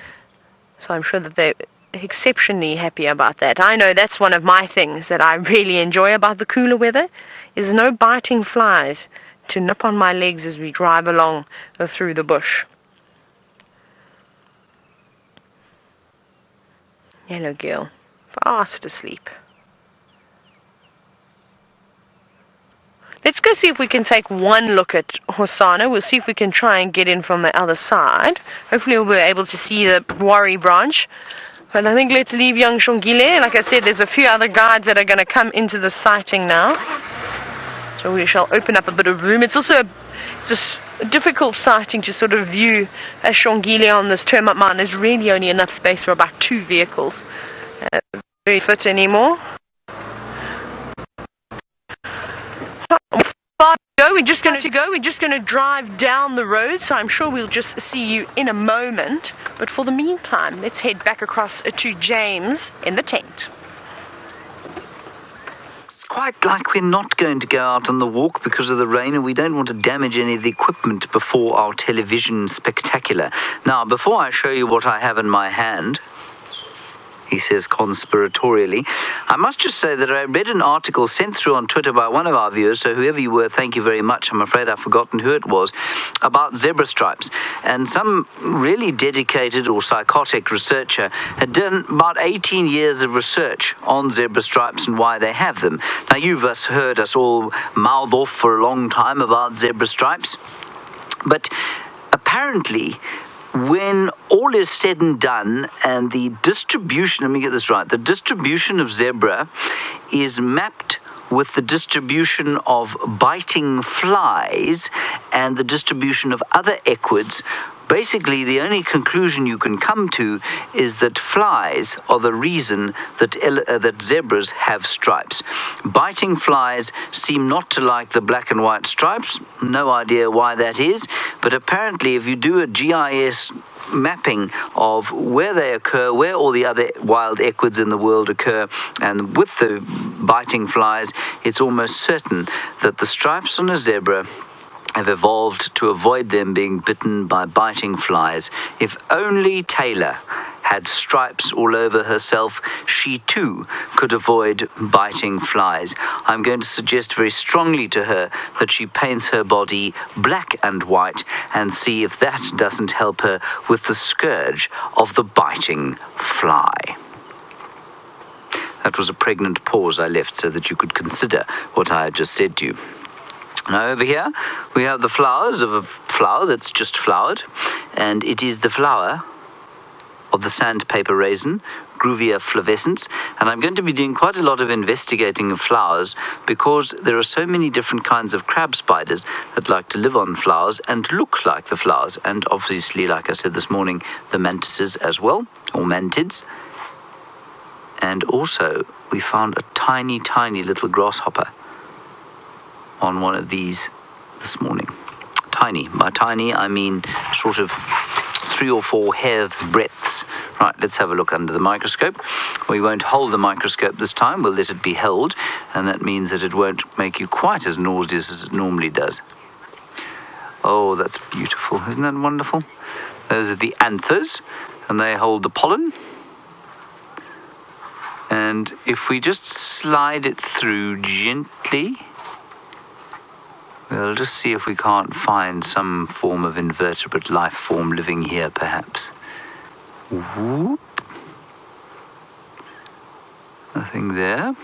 So I'm sure that they're exceptionally happy about that. I know that's one of my things that I really enjoy about the cooler weather, is no biting flies to nip on my legs as we drive along through the bush. Yellow girl, fast asleep. Let's go see if we can take one look at Hosana. We'll see if we can try and get in from the other side. Hopefully we'll be able to see the Wari branch. But I think let's leave young Xongile. Like I said, there's a few other guides that are going to come into the sighting now. So we shall open up a bit of room. It's also a difficult sighting to sort of view as Xongile on this termite mountain. There's really only enough space for about 2 vehicles. Very fit anymore. We're just going to drive down the road, so I'm sure we'll just see you in a moment. But for the meantime, let's head back across to James in the tent. It's quite like we're not going to go out on the walk because of the rain, and we don't want to damage any of the equipment before our television spectacular. Now, before I show you what I have in my hand, he says conspiratorially, I must just say that I read an article sent through on Twitter by one of our viewers, so whoever you were, thank you very much. I'm afraid I've forgotten who it was, about zebra stripes. And some really dedicated or psychotic researcher had done about 18 years of research on zebra stripes and why they have them. Now, you've heard us all mouth off for a long time about zebra stripes, but apparently, when all is said and done and the distribution, let me get this right, the distribution of zebra is mapped with the distribution of biting flies and the distribution of other equids, basically the only conclusion you can come to is that flies are the reason that zebras have stripes. Biting flies seem not to like the black and white stripes. No idea why that is, but apparently if you do a GIS mapping of where they occur, where all the other wild equids in the world occur, and with the biting flies, it's almost certain that the stripes on a zebra have evolved to avoid them being bitten by biting flies. If only Taylor had stripes all over herself, she too could avoid biting flies. I'm going to suggest very strongly to her that she paints her body black and white and see if that doesn't help her with the scourge of the biting fly. That was a pregnant pause I left so that you could consider what I had just said to you. Now over here we have the flowers of a flower that's just flowered, and it is the flower of the sandpaper raisin, Gruvia flavescens, and I'm going to be doing quite a lot of investigating of flowers because there are so many different kinds of crab spiders that like to live on flowers and look like the flowers, and obviously, like I said this morning, the mantises as well, or mantids. And also we found a tiny, tiny little grasshopper on one of these this morning. Tiny. By tiny, I mean sort of 3 or 4 hairs' breadths. Right, let's have a look under the microscope. We won't hold the microscope this time. We'll let it be held, and that means that it won't make you quite as nauseous as it normally does. Oh, that's beautiful. Isn't that wonderful? Those are the anthers, and they hold the pollen. And if we just slide it through gently, we'll just see if we can't find some form of invertebrate life form living here, perhaps. Whoop. Nothing there.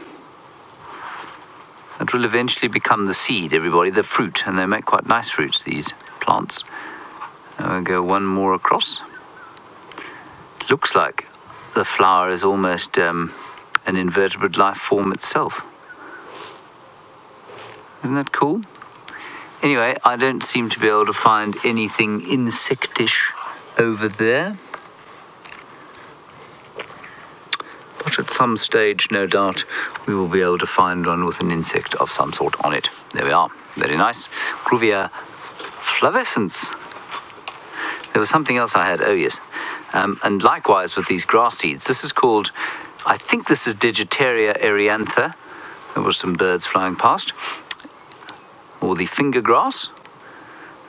That will eventually become the seed, everybody, the fruit, and they make quite nice fruits, these plants. Now we'll go one more across. Looks like the flower is almost an invertebrate life form itself. Isn't that cool? Anyway, I don't seem to be able to find anything insectish over there. But at some stage, no doubt, we will be able to find one with an insect of some sort on it. There we are. Very nice. Gruvia flavescens. There was something else I had. Oh, yes. And likewise with these grass seeds. This is called, I think this is Digitaria eriantha. There were some birds flying past. Or the finger grass.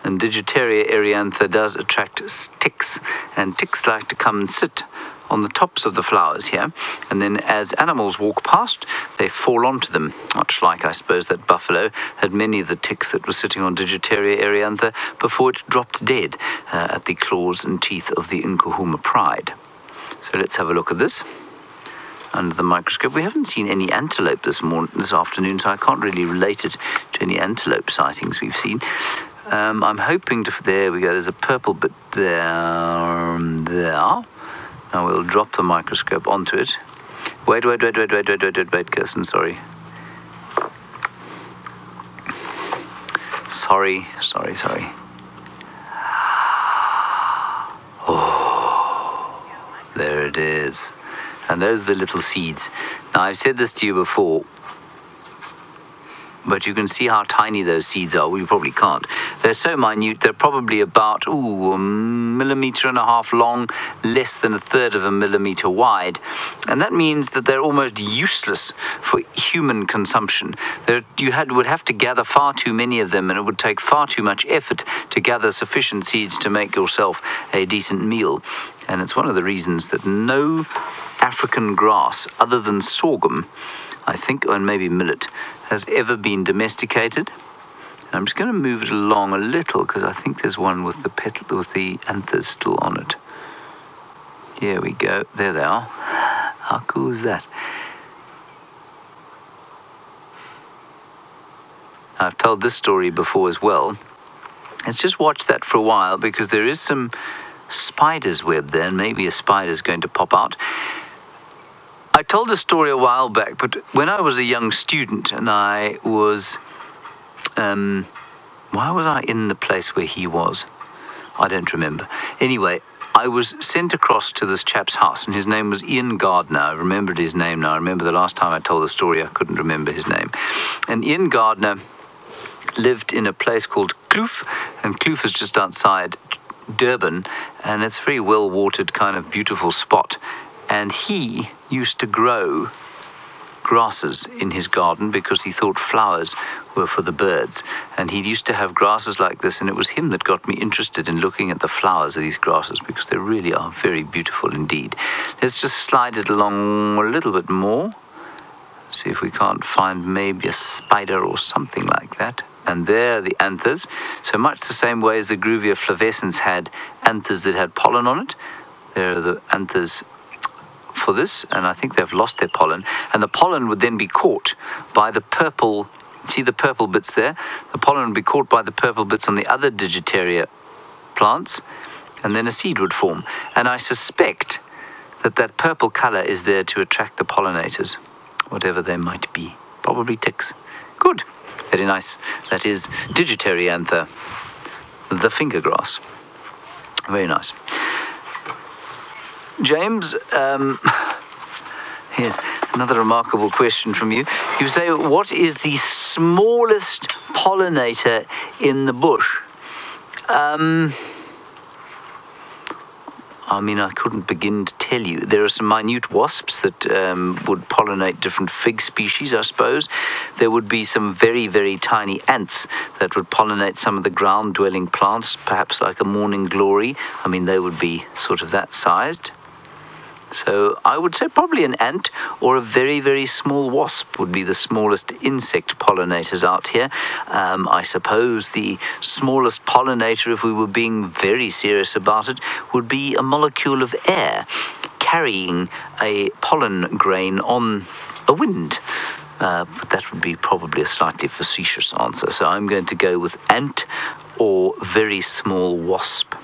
And Digitaria eriantha does attract ticks, and ticks like to come and sit on the tops of the flowers here, and then as animals walk past, they fall onto them, much like, I suppose, that buffalo had many of the ticks that were sitting on Digitaria eriantha before it dropped dead at the claws and teeth of the Nkuhuma pride. So let's have a look at this under the microscope. We haven't seen any antelope this afternoon, so I can't really relate it to any antelope sightings we've seen. I'm hoping to, there we go, there's a purple bit there, Now we'll drop the microscope onto it. Wait, Kirsten, sorry. Sorry. Oh, there it is. And those are the little seeds. Now, I've said this to you before, but you can see how tiny those seeds are. Well, you probably can't. They're so minute, they're probably about, 1.5 millimeters long, less than 1/3 of a millimeter wide. And that means that they're almost useless for human consumption. Would have to gather far too many of them, and it would take far too much effort to gather sufficient seeds to make yourself a decent meal. And it's one of the reasons that no African grass, other than sorghum, I think, and maybe millet, has ever been domesticated. I'm just going to move it along a little because I think there's one with the anthers still on it. Here we go. There they are. How cool is that? I've told this story before as well. Let's just watch that for a while because there is some spider's web there, and maybe a spider's going to pop out. I told a story a while back, but when I was a young student and I was... why was I in the place where he was? I don't remember. Anyway, I was sent across to this chap's house, and his name was Ian Gardner. I remembered his name now. I remember the last time I told the story, I couldn't remember his name. And Ian Gardner lived in a place called Kloof, and Kloof is just outside Durban, and it's a very well-watered, kind of beautiful spot. And he used to grow grasses in his garden because he thought flowers were for the birds. And he used to have grasses like this, and it was him that got me interested in looking at the flowers of these grasses because they really are very beautiful indeed. Let's just slide it along a little bit more. See if we can't find maybe a spider or something like that. And there are the anthers. So much the same way as the Gruvia flavescens had anthers that had pollen on it. There are the anthers for this, and I think they've lost their pollen. And the pollen would then be caught by the purple, see the purple bits there? The pollen would be caught by the purple bits on the other Digitaria plants, and then a seed would form. And I suspect that that purple color is there to attract the pollinators, whatever they might be. Probably ticks. Good. Very nice. That is Digitariantha, the finger grass. Very nice. James, here's another remarkable question from you. You say, what is the smallest pollinator in the bush? I couldn't begin to tell you. There are some minute wasps that would pollinate different fig species, I suppose. There would be some very, very tiny ants that would pollinate some of the ground-dwelling plants, perhaps like a morning glory. They would be sort of that sized. So I would say probably an ant or a very, very small wasp would be the smallest insect pollinators out here. I suppose the smallest pollinator, if we were being very serious about it, would be a molecule of air carrying a pollen grain on a wind. That would be probably a slightly facetious answer. So I'm going to go with ant or very small wasp.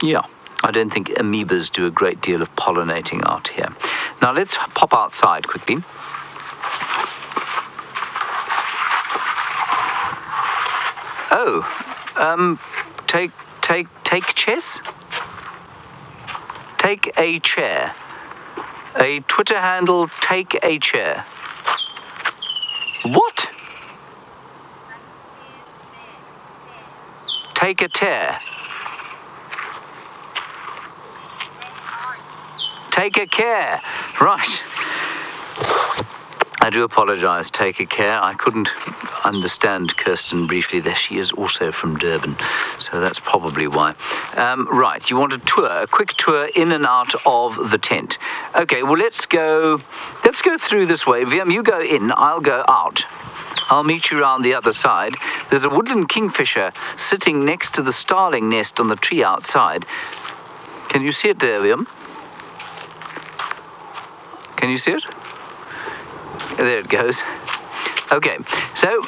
Yeah. I don't think amoebas do a great deal of pollinating out here. Now let's pop outside quickly. Take chess? Take a chair. A Twitter handle, take a chair. What? Take a tear. Take a care. Right. I do apologize. Take a care. I couldn't understand Kirsten briefly there. She is also from Durban, so that's probably why. Right. You want a quick tour in and out of the tent. Okay. Well, let's go through this way. Viam, you go in. I'll go out. I'll meet you around the other side. There's a woodland kingfisher sitting next to the starling nest on the tree outside. Can you see it there, Viam? Can you see it? There it goes. Okay, so,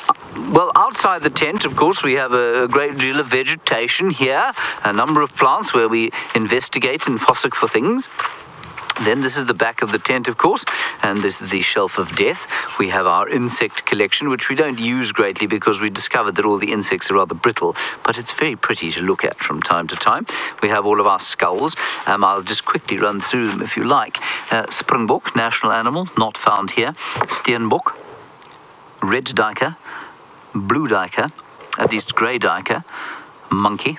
well, outside the tent, of course, we have a great deal of vegetation here, a number of plants where we investigate and fossick for things. Then this is the back of the tent, of course, and this is the shelf of death. We have our insect collection, which we don't use greatly because we discovered that all the insects are rather brittle, but it's very pretty to look at from time to time. We have all of our skulls. I'll just quickly run through them if you like. Springbok, national animal, not found here. Steenbok, red duiker, blue duiker, at least grey duiker, monkey,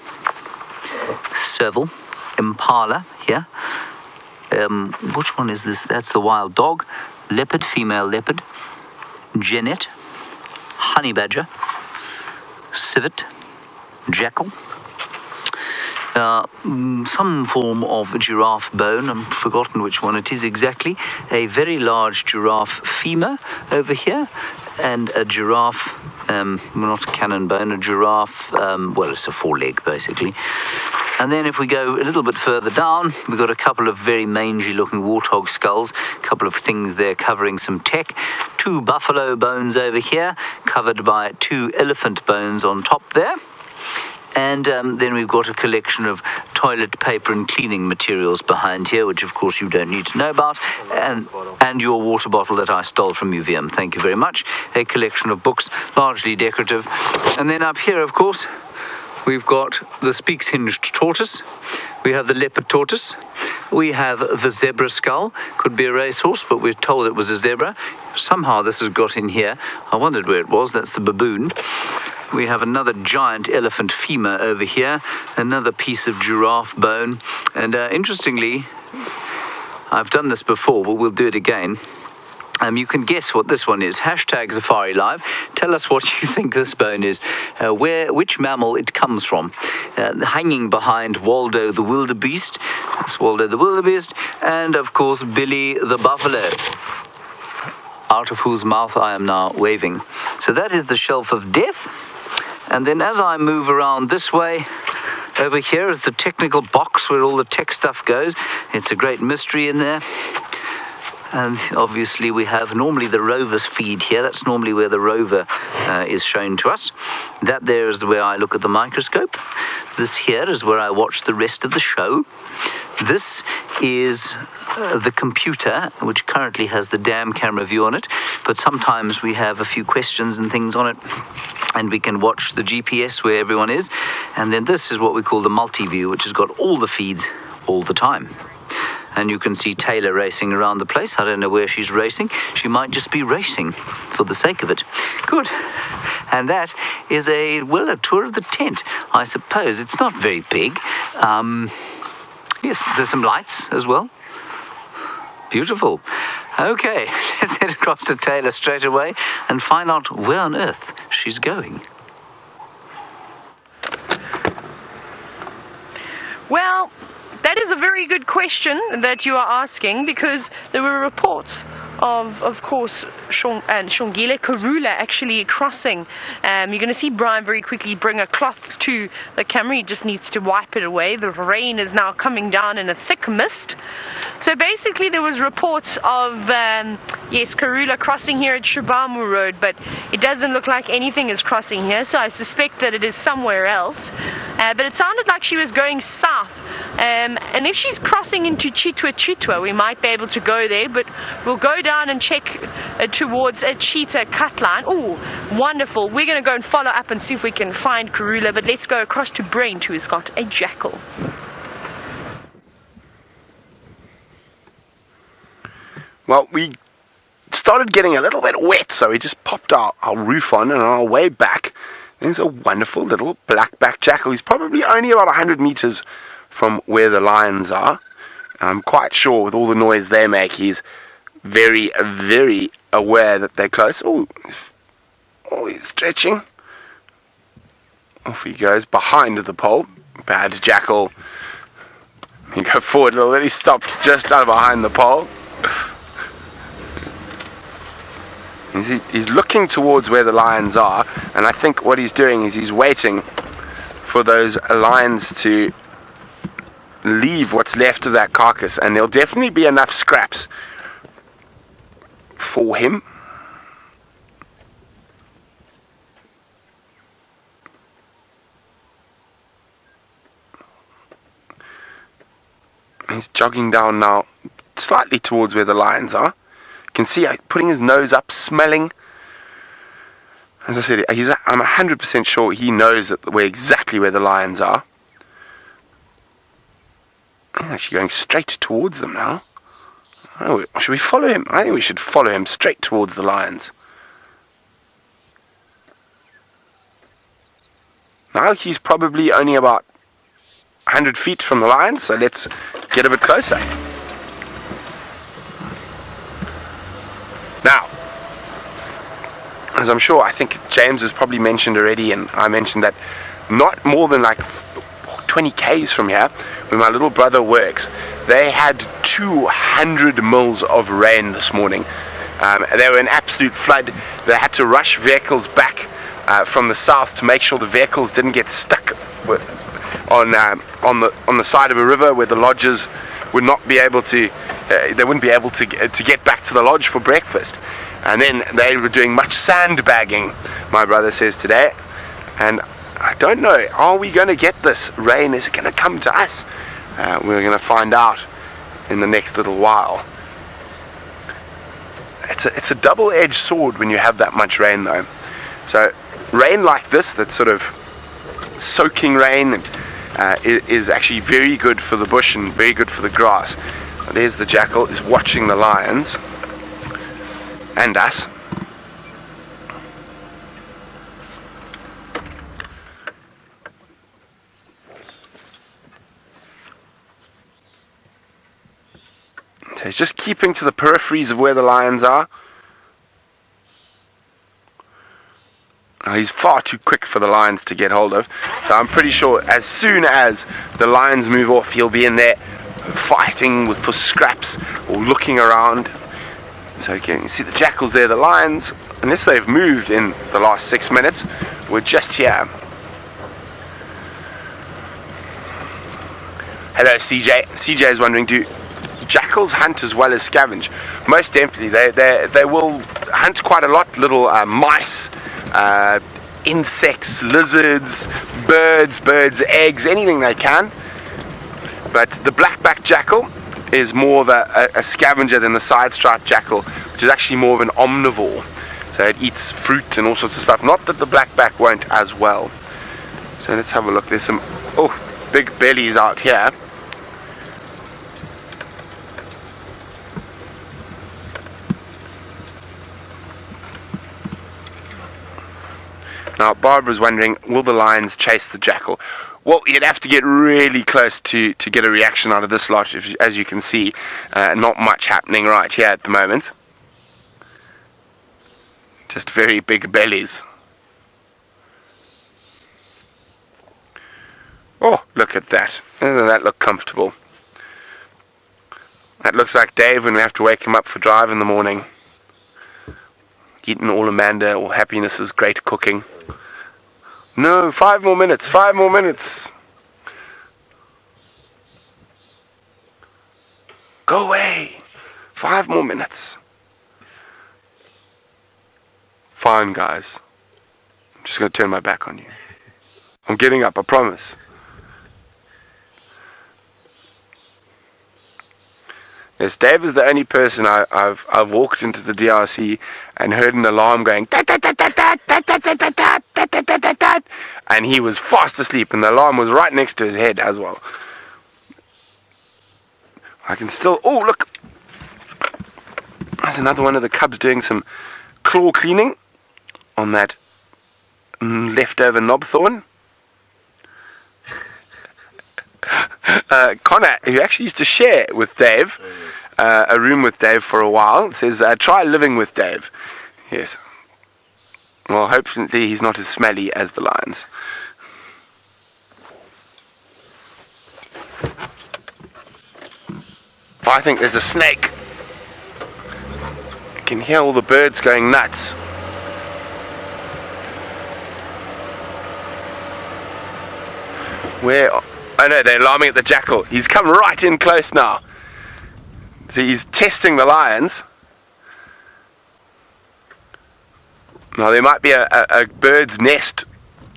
serval, impala here. Which one is this? That's the wild dog. Leopard, female leopard. Genet, honey badger, civet, jackal. Some form of giraffe bone, I've forgotten which one it is exactly. A very large giraffe femur over here, and a giraffe, not a cannon bone, a giraffe, well, it's a foreleg basically. And then if we go a little bit further down, we've got a couple of very mangy-looking warthog skulls, a couple of things there covering some tech, 2 buffalo bones over here, covered by 2 elephant bones on top there. And then we've got a collection of toilet paper and cleaning materials behind here, which of course you don't need to know about, and your water bottle that I stole from you, VM. Thank you very much. A collection of books, largely decorative. And then up here, of course, we've got the Speaks-hinged tortoise. We have the leopard tortoise. We have the zebra skull. Could be a racehorse, but we're told it was a zebra. Somehow this has got in here. I wondered where it was. That's the baboon. We have another giant elephant femur over here. Another piece of giraffe bone. And interestingly, I've done this before, but we'll do it again. You can guess what this one is. Hashtag Safari Live. Tell us what you think this bone is. Which mammal it comes from. Hanging behind Waldo the wildebeest. That's Waldo the wildebeest. And, of course, Billy the buffalo, out of whose mouth I am now waving. So that is the shelf of death. And then as I move around this way, over here is the technical box where all the tech stuff goes. It's a great mystery in there. And obviously we have normally the rover's feed here. That's normally where the rover is shown to us. That there is where I look at the microscope. This here is where I watch the rest of the show. This is the computer, which currently has the damn camera view on it. But sometimes we have a few questions and things on it, and we can watch the GPS where everyone is. And then this is what we call the multi-view, which has got all the feeds all the time. And you can see Taylor racing around the place. I don't know where she's racing. She might just be racing for the sake of it. Good. And that is a tour of the tent, I suppose. It's not very big. Yes, there's some lights as well. Beautiful. Okay, let's head across to Taylor straight away and find out where on earth she's going. Well, that is a very good question that you are asking, because there were reports of course, Xongile, Karula actually crossing. You're going to see Brian very quickly bring a cloth to the camera. He just needs to wipe it away. The rain is now coming down in a thick mist. So basically there was reports of, yes, Karula crossing here at Shabamu Road, but it doesn't look like anything is crossing here, so I suspect that it is somewhere else. But it sounded like she was going south. And if she's crossing into Chitwa, we might be able to go there, but we'll go down and check towards a Cheetah cut line. Oh, wonderful. We're going to go and follow up and see if we can find Karula, but let's go across to Brent, who's got a JAckal. Well, we started getting a little bit wet, so we just popped our roof on, and on our way back, there's a wonderful little black-backed JAckal. He's probably only about 100 meters from where the lions are. I'm quite sure with all the noise they make, he's very, very aware that they're close. Oh, he's stretching. Off he goes behind the pole. Bad JAckal. You go forward a little bit. He stopped just out behind the pole. He's looking towards where the lions are, and I think what he's doing is he's waiting for those lions to leave what's left of that carcass, and there'll definitely be enough scraps for him. He's jogging down now, slightly towards where the lions are. You can see putting his nose up, smelling. As I said, I'm 100% sure he knows exactly where the lions are. He's actually going straight towards them now. Oh, should we follow him? I think we should follow him straight towards the lions. Now he's probably only about 100 feet from the lions, so let's get a bit closer. Now, as I'm sure, I think James has probably mentioned already, and I mentioned that not more than like 20 k's from here, where my little brother works, they had 200 mils of rain this morning. They were in absolute flood. They had to rush vehicles back from the south to make sure the vehicles didn't get stuck on the side of a river where the lodges would not be able to. They wouldn't be able to get back to the lodge for breakfast. And then they were doing much sandbagging, my brother says today. And I don't know, are we going to get this rain? Is it going to come to us? We're going to find out in the next little while. It's a double-edged sword when you have that much rain, though. So rain like this, that's sort of soaking rain, is actually very good for the bush and very good for the grass. There's the jackal, is watching the lions and us. So he's just keeping to the peripheries of where the lions are. He's far too quick for the lions to get hold of. So I'm pretty sure as soon as the lions move off, he'll be in there fighting for scraps or looking around. So you can see the jackals there, the lions, unless they've moved in the last 6 minutes, we're just here. Hello CJ. CJ is wondering, do jackals hunt as well as scavenge? Most definitely. They will hunt quite a lot. Little mice, insects, lizards, birds, eggs, anything they can. But the black-backed jackal is more of a scavenger than the side-striped jackal, which is actually more of an omnivore. So it eats fruit and all sorts of stuff. Not that the black-back won't as well. So let's have a look. There's some big bellies out here. Now Barbara's wondering, will the lions chase the jackal? Well, you'd have to get really close to get a reaction out of this lot. As you can see, not much happening right here at the moment. Just very big bellies. Oh, look at that. Doesn't that look comfortable? That looks like Dave when we have to wake him up for drive in the morning. Eating all Amanda or Happiness's great cooking. No, 5 more minutes, 5 more minutes. Go away. 5 more minutes. Fine, guys. I'm just going to turn my back on you. I'm getting up, I promise. Yes, Dave is the only person I've walked into the DRC and heard an alarm going tat, tat, tat, tat, tat, tat, tat, tat, tat, tat, tat, tat, tat, tat, and he was fast asleep and the alarm was right next to his head as well. I can still, oh look, there's another one of the cubs doing some claw cleaning on that leftover knobthorn. Connor, who actually used to share with Dave, a room with Dave for a while, says, try living with Dave. Yes. Well, hopefully he's not as smelly as the lions. Oh, I think there's a snake. You can hear all the birds going nuts. Where? Oh no, they're alarming at the jackal. He's come right in close now. So he's testing the lions. Now there might be a bird's nest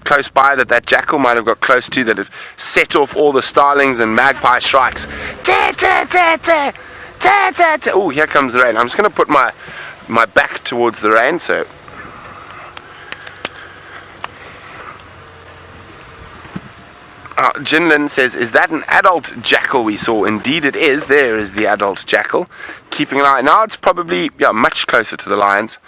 close by that jackal might have got close to, that have set off all the starlings and magpie strikes. Oh, here comes the rain. I'm just going to put my back towards the rain, so Jinlin says, is that an adult jackal we saw? Indeed it is. There is the adult jackal. Keeping an eye. Now it's probably much closer to the lions.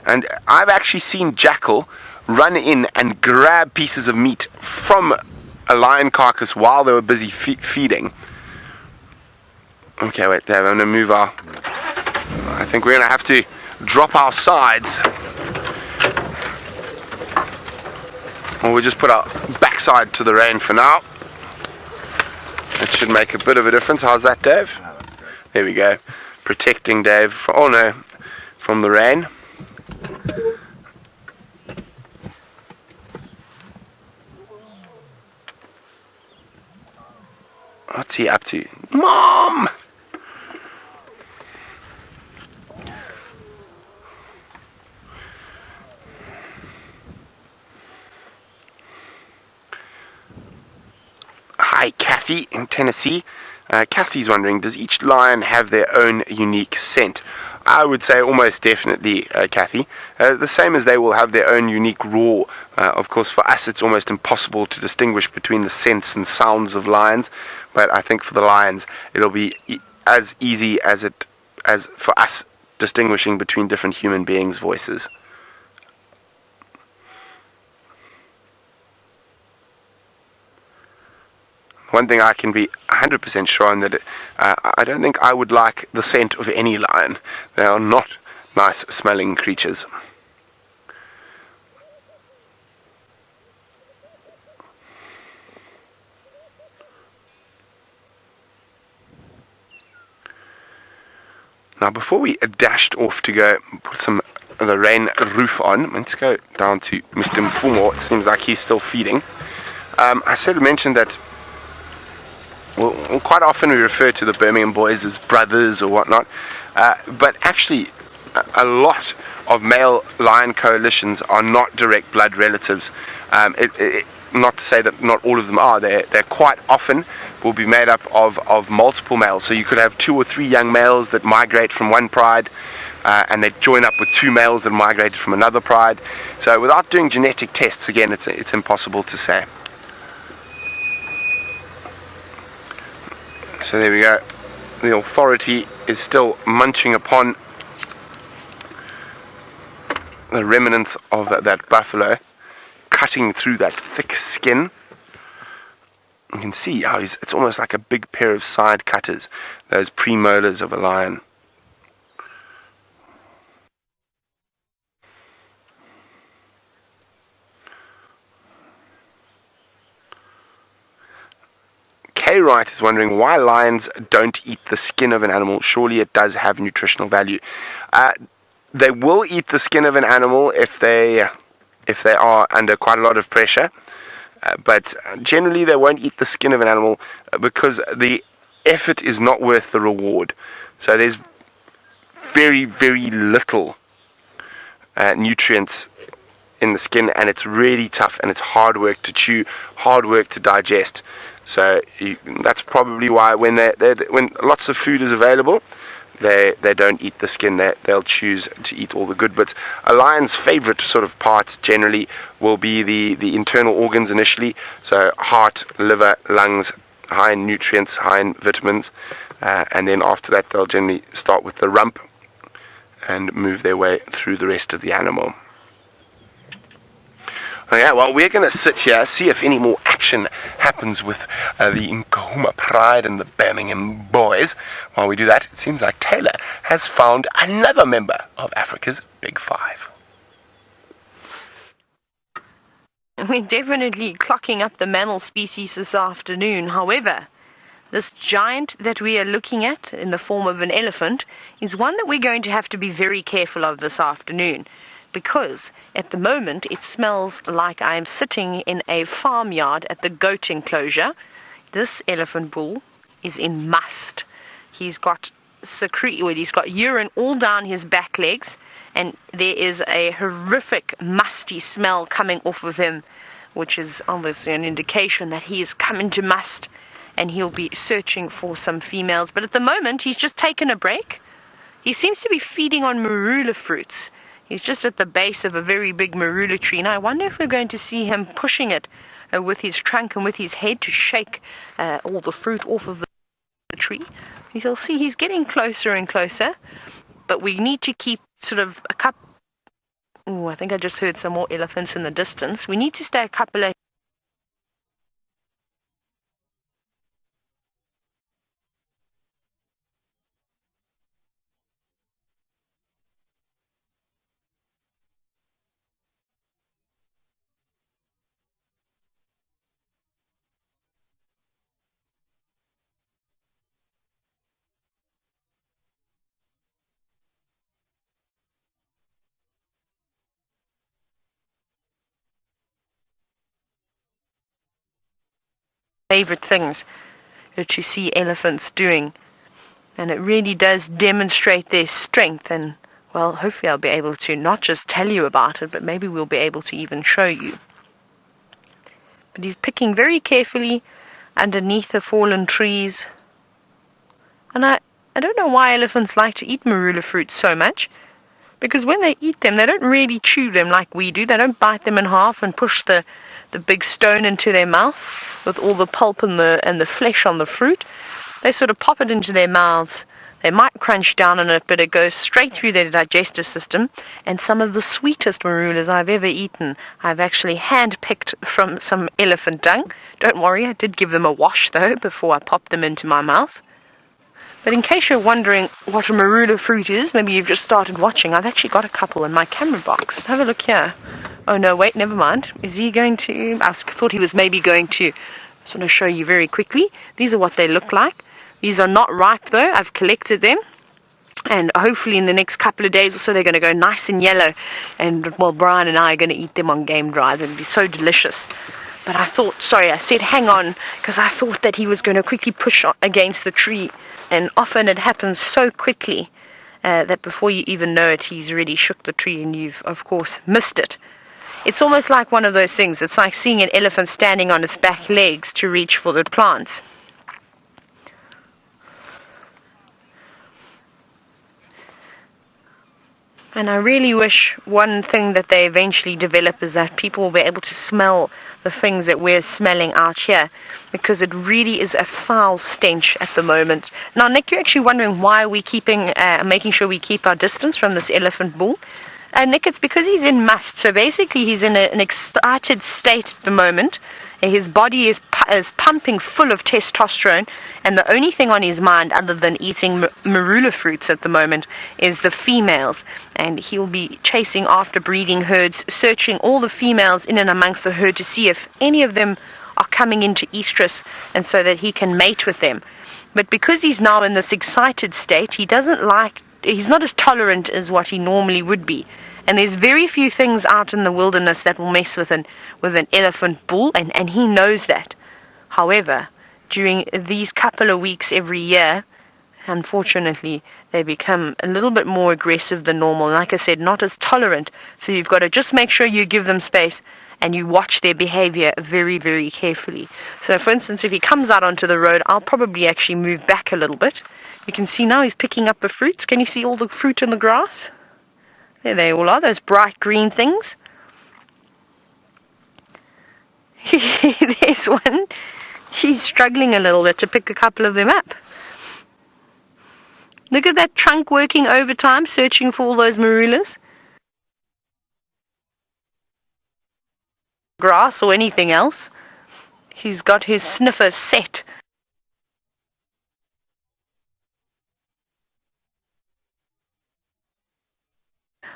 And I've actually seen jackal run in and grab pieces of meat from a lion carcass while they were busy feeding. Okay, wait, Dave, I'm going to move our... I think we're going to have to drop our sides. Or we'll just put our backside to the rain for now. It should make a bit of a difference. How's that, Dave? Oh, that's great. There we go. Protecting Dave from the rain. What's he up to? Mom! Hi, Kathy in Tennessee. Kathy's wondering, does each lion have their own unique scent? I would say almost definitely, Kathy. The same as they will have their own unique roar. Of course, for us, it's almost impossible to distinguish between the scents and sounds of lions. But I think for the lions, it'll be as easy as for us distinguishing between different human beings' voices. One thing I can be 100% sure on, that I don't think I would like the scent of any lion. They are not nice smelling creatures. Now, before we dashed off to go put the rain roof on, let's go down to Mr. Mfumo. It seems like he's still feeding. I mentioned that. Well, quite often we refer to the Birmingham boys as brothers or whatnot, but actually a lot of male lion coalitions are not direct blood relatives. Not to say that not all of them are. They're quite often will be made up of multiple males. So you could have 2 or 3 young males that migrate from one pride, and they join up with 2 males that migrated from another pride. So without doing genetic tests, again, it's impossible to say. So there we go. The authority is still munching upon the remnants of that buffalo, cutting through that thick skin. You can see how it's almost like a big pair of side cutters, those premolars of a lion. K. Wright is wondering why lions don't eat the skin of an animal. Surely it does have nutritional value. They will eat the skin of an animal if they are under quite a lot of pressure, but generally they won't eat the skin of an animal because the effort is not worth the reward. So there's very, very little nutrients in the skin, and it's really tough, and it's hard work to chew, hard work to digest. So that's probably why when lots of food is available, they don't eat the skin. They'll choose to eat all the good bits. A lion's favorite sort of parts generally will be the internal organs initially. So heart, liver, lungs, high in nutrients, high in vitamins, and then after that they'll generally start with the rump and move their way through the rest of the animal. Okay, well, we're going to sit here, see if any more action happens with the Nkuhuma Pride and the Birmingham boys. While we do that, it seems like Taylor has found another member of Africa's Big Five. We're definitely clocking up the mammal species this afternoon. However, this giant that we are looking at in the form of an elephant is one that we're going to have to be very careful of this afternoon, because at the moment it smells like I am sitting in a farmyard at the goat enclosure. This elephant bull is in must. He's got he's got urine all down his back legs, and there is a horrific musty smell coming off of him, which is obviously an indication that he is coming to must, and he'll be searching for some females. But at the moment, he's just taken a break. He seems to be feeding on marula fruits. He's just at the base of a very big marula tree, and I wonder if we're going to see him pushing it with his trunk and with his head to shake all the fruit off of the tree. You'll see he's getting closer and closer, but we need to keep sort of a couple. Oh, I think I just heard some more elephants in the distance. We need to stay a couple of favorite things that you see elephants doing, and it really does demonstrate their strength. And well, hopefully I'll be able to not just tell you about it, but maybe we'll be able to even show you. But he's picking very carefully underneath the fallen trees, and I don't know why elephants like to eat marula fruit so much, because when they eat them, they don't really chew them like we do. They don't bite them in half and push the big stone into their mouth with all the pulp and the flesh on the fruit. They sort of pop it into their mouths. They might crunch down on it, but it goes straight through their digestive system. And some of the sweetest marulas I've ever eaten, I've actually hand-picked from some elephant dung. Don't worry, I did give them a wash though before I popped them into my mouth. But in case you're wondering what a marula fruit is, maybe you've just started watching, I've actually got a couple in my camera box. Have a look here. Oh no, wait, never mind. Is he going to... I thought he was maybe going to sort of show you very quickly. These are what they look like. These are not ripe though. I've collected them. And hopefully in the next couple of days or so they're going to go nice and yellow. And well, Brian and I are going to eat them on game drive. It'll be so delicious. But I thought, sorry, I said hang on, because I thought that he was going to quickly push against the tree. And often it happens so quickly that before you even know it, he's already shook the tree and you've, of course, missed it. It's almost like one of those things. It's like seeing an elephant standing on its back legs to reach for the plants. And I really wish one thing that they eventually develop is that people will be able to smell the things that we're smelling out here, because it really is a foul stench at the moment. Now, Nick, you're actually wondering why we're making sure we keep our distance from this elephant bull. Nick, it's because he's in must. So basically he's in an excited state at the moment. His body is pumping full of testosterone, and the only thing on his mind other than eating marula fruits at the moment is the females. And he'll be chasing after breeding herds, searching all the females in and amongst the herd to see if any of them are coming into estrus, and so that he can mate with them. But because he's now in this excited state, he's not as tolerant as what he normally would be. And there's very few things out in the wilderness that will mess with an elephant bull, and he knows that. However, during these couple of weeks every year, unfortunately, they become a little bit more aggressive than normal. Like I said, not as tolerant. So you've got to just make sure you give them space and you watch their behavior very, very carefully. So, for instance, if he comes out onto the road, I'll probably actually move back a little bit. You can see now he's picking up the fruits. Can you see all the fruit in the grass? There they all are, those bright green things. There's one. He's struggling a little bit to pick a couple of them up. Look at that trunk working overtime, searching for all those marulas. Grass or anything else. He's got his sniffer set.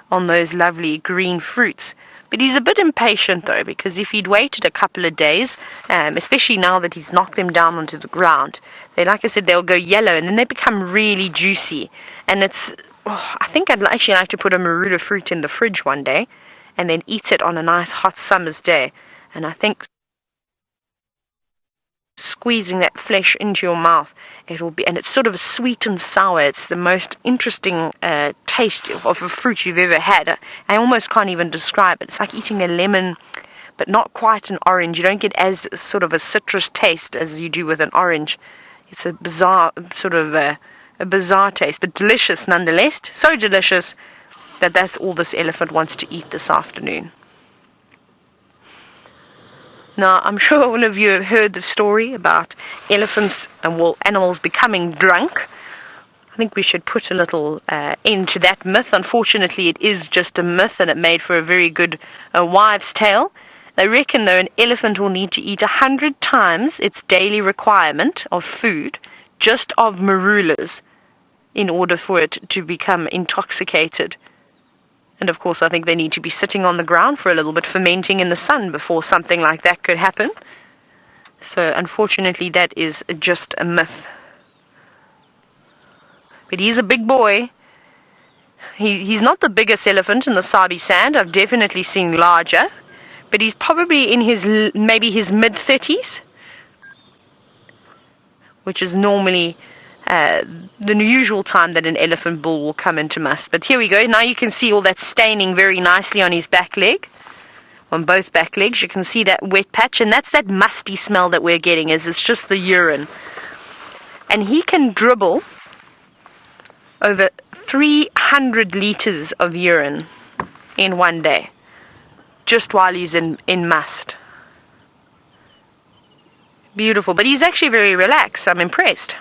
On those lovely green fruits. But he's a bit impatient though, because if he'd waited a couple of days, especially now that he's knocked them down onto the ground, like I said, they'll go yellow and then they become really juicy. And I think I'd actually like to put a marula fruit in the fridge one day and then eat it on a nice hot summer's day. And I think squeezing that flesh into your mouth. And it's sort of sweet and sour. It's the most interesting taste of a fruit you've ever had. I almost can't even describe it. It's like eating a lemon, but not quite an orange. You don't get as sort of a citrus taste as you do with an orange. It's a bizarre sort of a bizarre taste, but delicious nonetheless. So delicious that that's all this elephant wants to eat this afternoon. Now, I'm sure all of you have heard the story about elephants and animals becoming drunk. I think we should put a little end to that myth. Unfortunately, it is just a myth, and it made for a very good wives' tale. They reckon, though, an elephant will need to eat 100 times its daily requirement of food, just of marulas, in order for it to become intoxicated. And of course, I think they need to be sitting on the ground for a little bit, fermenting in the sun before something like that could happen. So unfortunately, that is just a myth. But he's a big boy. He's not the biggest elephant in the Sabi Sand. I've definitely seen larger. But he's probably in maybe his mid-30s, which is normally the usual time that an elephant bull will come into must. But here we go. Now you can see all that staining very nicely on his back leg. On both back legs, you can see that wet patch, and that's that musty smell that we're getting. It's just the urine. And he can dribble over 300 liters of urine in one day, just while he's in must. Beautiful. But he's actually very relaxed. I'm impressed.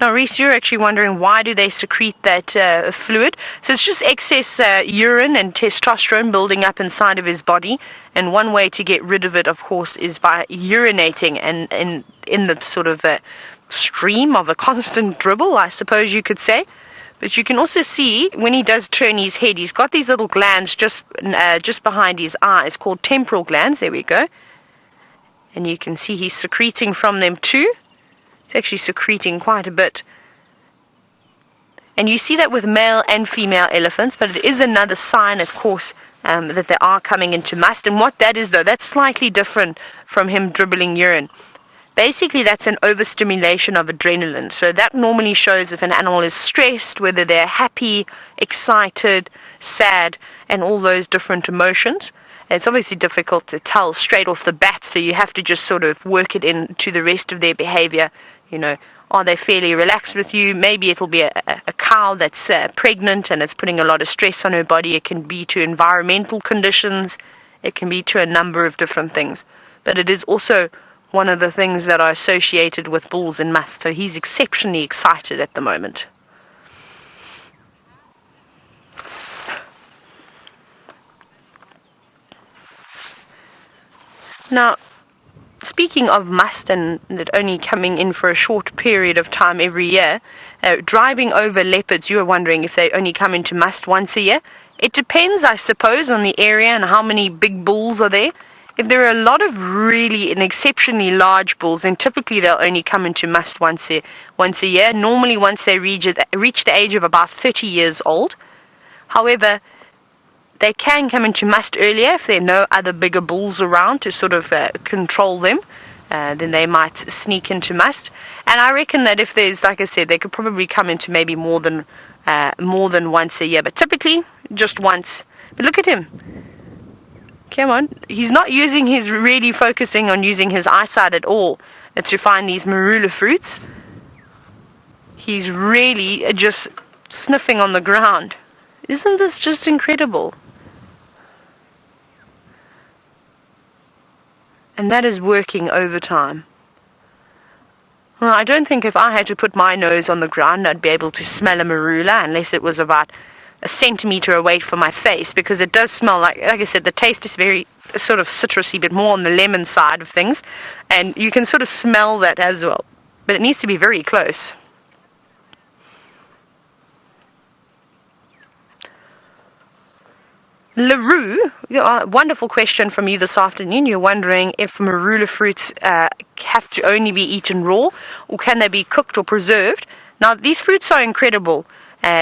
Now, Reese, you're actually wondering why do they secrete that fluid? So it's just excess urine and testosterone building up inside of his body. And one way to get rid of it, of course, is by urinating and in the sort of stream of a constant dribble, I suppose you could say. But you can also see when he does turn his head, he's got these little glands just behind his eyes called temporal glands. There we go. And you can see he's secreting from them too. It's actually secreting quite a bit. And you see that with male and female elephants, but it is another sign, of course, that they are coming into must. And what that is, though, that's slightly different from him dribbling urine. Basically, that's an overstimulation of adrenaline. So that normally shows if an animal is stressed, whether they're happy, excited, sad, and all those different emotions. It's obviously difficult to tell straight off the bat, so you have to just sort of work it into the rest of their behavior. You know, are they fairly relaxed with you? Maybe it'll be a cow that's pregnant and it's putting a lot of stress on her body. It can be to environmental conditions. It can be to a number of different things. But it is also one of the things that are associated with bulls in must. So he's exceptionally excited at the moment. Now, speaking of must and it only coming in for a short period of time every year, driving over leopards, you were wondering if they only come into must once a year. It depends, I suppose, on the area and how many big bulls are there. If there are a lot of really and exceptionally large bulls, then typically they'll only come into must once a year. Normally once they reach the age of about 30 years old. However, they can come into must earlier if there are no other bigger bulls around to sort of control them. Then they might sneak into must. And I reckon that if there's, like I said, they could probably come into maybe more than once a year. But typically, just once. But look at him. Come on. He's not really focusing on using his eyesight at all to find these marula fruits. He's really just sniffing on the ground. Isn't this just incredible? And that is working overtime. Well, I don't think if I had to put my nose on the ground, I'd be able to smell a marula unless it was about a centimetre away from my face, because it does smell like I said, the taste is very sort of citrusy, but more on the lemon side of things. And you can sort of smell that as well. But it needs to be very close. LaRue, wonderful question from you this afternoon. You're wondering if marula fruits have to only be eaten raw, or can they be cooked or preserved? Now, these fruits are incredible.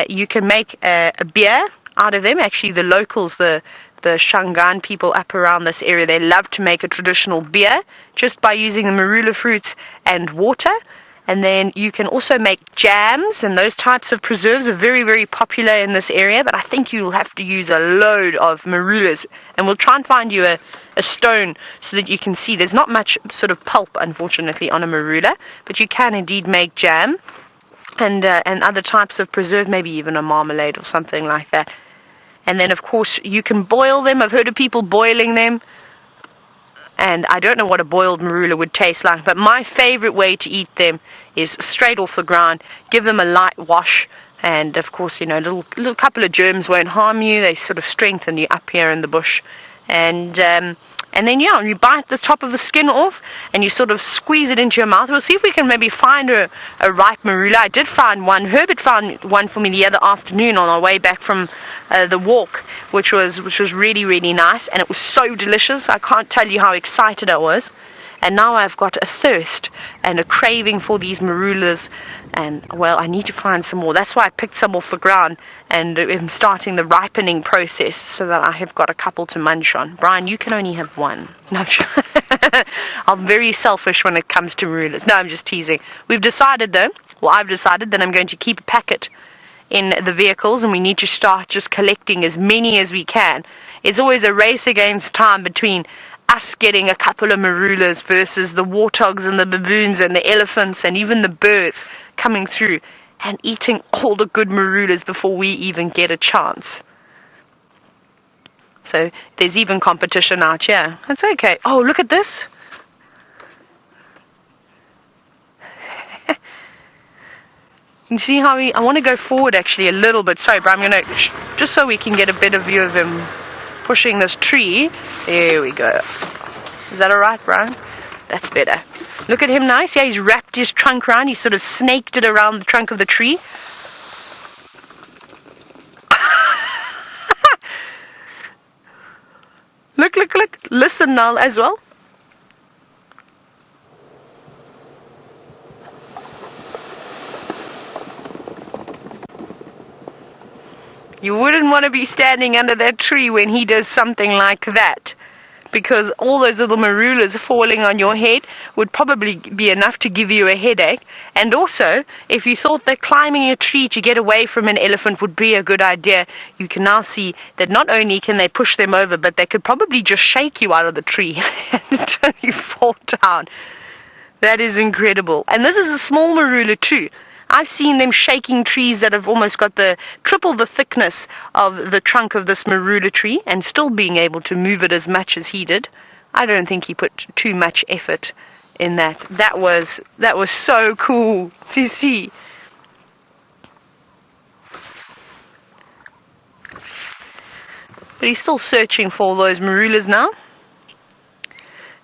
You can make a beer out of them. Actually, the locals, the the Shangaan people up around this area, they love to make a traditional beer just by using the marula fruits and water. And then you can also make jams, and those types of preserves are very, very popular in this area. But I think you'll have to use a load of marulas, and we'll try and find you a stone so that you can see. There's not much sort of pulp, unfortunately, on a marula, but you can indeed make jam and other types of preserve, maybe even a marmalade or something like that. And then, of course, you can boil them. I've heard of people boiling them. And I don't know what a boiled marula would taste like, but my favorite way to eat them is straight off the ground. Give them a light wash, and of course, a little couple of germs won't harm you. They sort of strengthen you up here in the bush. And then, you bite the top of the skin off, and you sort of squeeze it into your mouth. We'll see if we can maybe find a ripe marula. I did find one. Herbert found one for me the other afternoon on our way back from the walk, which was really, really nice, and it was so delicious. I can't tell you how excited I was. And now I've got a thirst and a craving for these marulas, and, well, I need to find some more. That's why I picked some off the ground, and I'm starting the ripening process so that I have got a couple to munch on. Brian, you can only have one. No, I'm sure. I'm very selfish when it comes to marulas. No, I'm just teasing. I've decided that I'm going to keep a packet in the vehicles, and we need to start just collecting as many as we can. It's always a race against time between us getting a couple of marulas versus the warthogs and the baboons and the elephants and even the birds coming through and eating all the good marulas before we even get a chance. So there's even competition out here. That's okay. Oh, look at this. You see how I want to go forward actually a little bit. Sorry, but I'm going to, just so we can get a better view of him pushing this tree. There we go. Is that alright, Brian? That's better. Look at him nice. Yeah, he's wrapped his trunk around. He's sort of snaked it around the trunk of the tree. Look. Listen now as well. You wouldn't want to be standing under that tree when he does something like that, because all those little marulas falling on your head would probably be enough to give you a headache. And also, if you thought that climbing a tree to get away from an elephant would be a good idea, you can now see that not only can they push them over, but they could probably just shake you out of the tree until you fall down. That is incredible. And this is a small marula too. I've seen them shaking trees that have almost got triple the thickness of the trunk of this marula tree and still being able to move it as much as he did. I don't think he put too much effort in that. That was so cool to see. But he's still searching for those marulas now.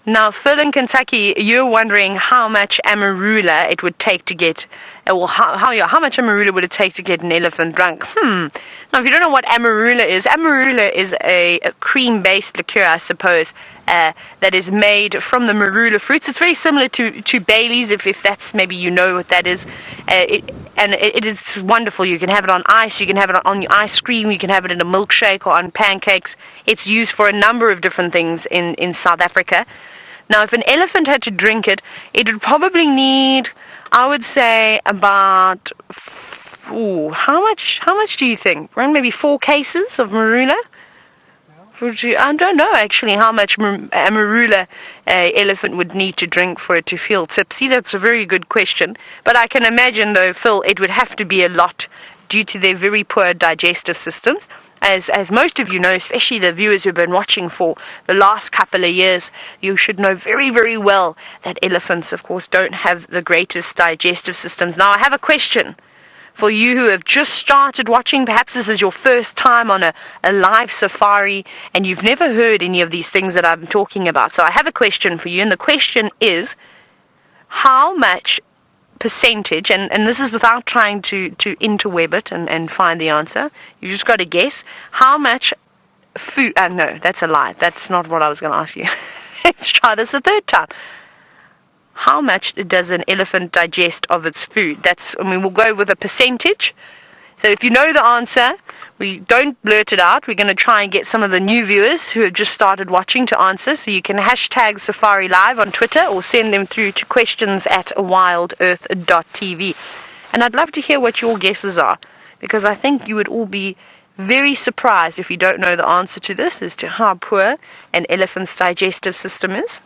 Now, Phil in Kentucky, you're wondering how much amarula it would take to get, how much amarula would it take to get an elephant drunk? Now, if you don't know what amarula is a cream-based liqueur, I suppose, that is made from the marula fruits. It's very similar to Bailey's, if that's, maybe you know what that is. It is wonderful. You can have it on ice, you can have it on your ice cream, you can have it in a milkshake or on pancakes. It's used for a number of different things in South Africa. Now, if an elephant had to drink it, it would probably need, I would say, about, how much do you think? Around maybe 4 cases of marula? I don't know, actually, how much marula an elephant would need to drink for it to feel tipsy. That's a very good question. But I can imagine, though, Phil, it would have to be a lot due to their very poor digestive systems. As most of you know, especially the viewers who've been watching for the last couple of years, you should know very, very well that elephants, of course, don't have the greatest digestive systems. Now, I have a question for you who have just started watching. Perhaps this is your first time on a live safari and you've never heard any of these things that I'm talking about. So I have a question for you, and the question is, how much percentage, and this is without trying to interweb it and find the answer, you just got to guess, how much food, no, that's a lie, that's not what I was going to ask you. Let's try this a third time. How much does an elephant digest of its food? We'll go with a percentage. So if you know the answer, We don't blurt it out. We're going to try and get some of the new viewers who have just started watching to answer. So you can hashtag Safari Live on Twitter or send them through to questions@WildEarthTV. And I'd love to hear what your guesses are, because I think you would all be very surprised if you don't know the answer to this as to how poor an elephant's digestive system is.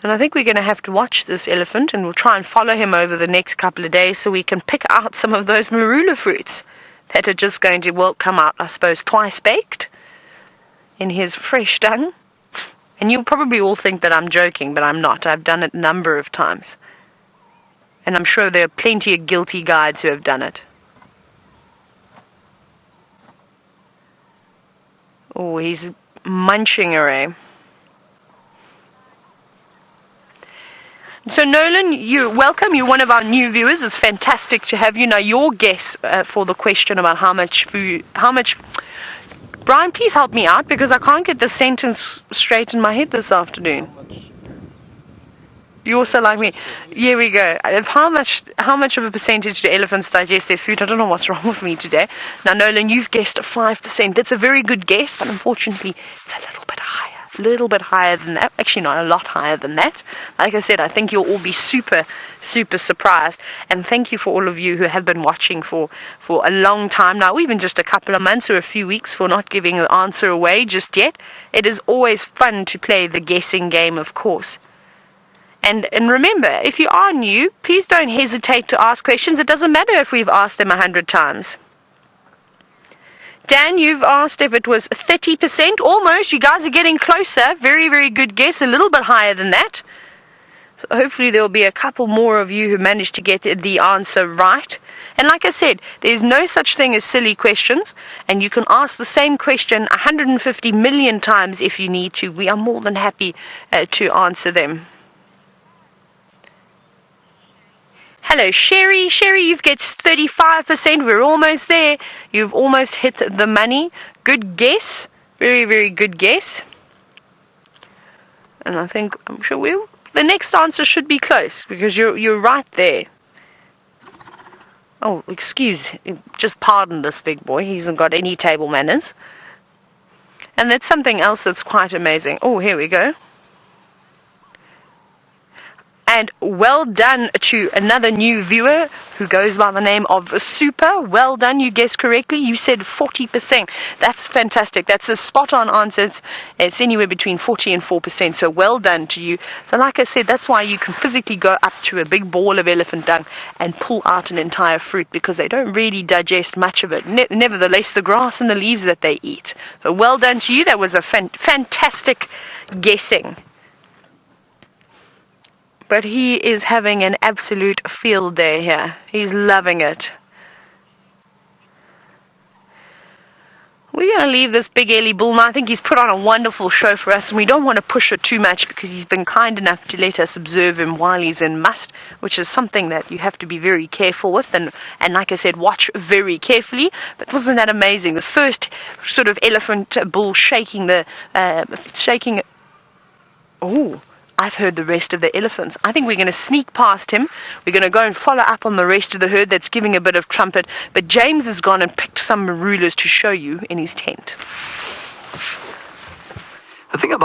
And I think we're going to have to watch this elephant, and we'll try and follow him over the next couple of days so we can pick out some of those marula fruits that are just going to, well, come out, I suppose, twice baked in his fresh dung. And you'll probably all think that I'm joking, but I'm not. I've done it a number of times. And I'm sure there are plenty of guilty guides who have done it. Oh, he's munching away. So Nolan, you're welcome. You're one of our new viewers. It's fantastic to have you. Now, your guess for the question about how much food, Brian, please help me out, because I can't get the sentence straight in my head this afternoon. You also like me. Here we go. How much of a percentage do elephants digest their food? I don't know what's wrong with me today. Now, Nolan, you've guessed 5%. That's a very good guess, but unfortunately, it's a little bit higher. A little bit higher than that. Actually, not a lot higher than that. Like I said, I think you'll all be super, super surprised. And thank you for all of you who have been watching for a long time now, even just a couple of months or a few weeks, for not giving the answer away just yet. It is always fun to play the guessing game, of course. And remember, if you are new, please don't hesitate to ask questions. It doesn't matter if we've asked them 100 times. Dan, you've asked if it was 30%. Almost. You guys are getting closer. Very, very good guess. A little bit higher than that. So hopefully there'll be a couple more of you who manage to get the answer right. And like I said, there's no such thing as silly questions. And you can ask the same question 150 million times if you need to. We are more than happy to answer them. Hello, Sherry. Sherry, you've got 35%. We're almost there. You've almost hit the money. Good guess. Very, very good guess. And I'm sure the next answer should be close, because you're right there. Oh, just pardon this big boy. He hasn't got any table manners. And that's something else that's quite amazing. Oh, here we go. And well done to another new viewer who goes by the name of Super. Well done, you guessed correctly. You said 40%. That's fantastic. That's a spot-on answer. It's anywhere between 40 and 4%, so well done to you. So like I said, that's why you can physically go up to a big ball of elephant dung and pull out an entire fruit, because they don't really digest much of it. Nevertheless, the grass and the leaves that they eat. So well done to you. That was a fantastic guessing. But he is having an absolute field day here. He's loving it. We're going to leave this big Ellie bull now. I think he's put on a wonderful show for us, and we don't want to push it too much, because he's been kind enough to let us observe him while he's in must, which is something that you have to be very careful with, and like I said, watch very carefully. But wasn't that amazing? The first sort of elephant bull shaking it. Oh, I've heard the rest of the elephants. I think we're going to sneak past him. We're going to go and follow up on the rest of the herd that's giving a bit of trumpet. But James has gone and picked some marulas to show you in his tent. The thing about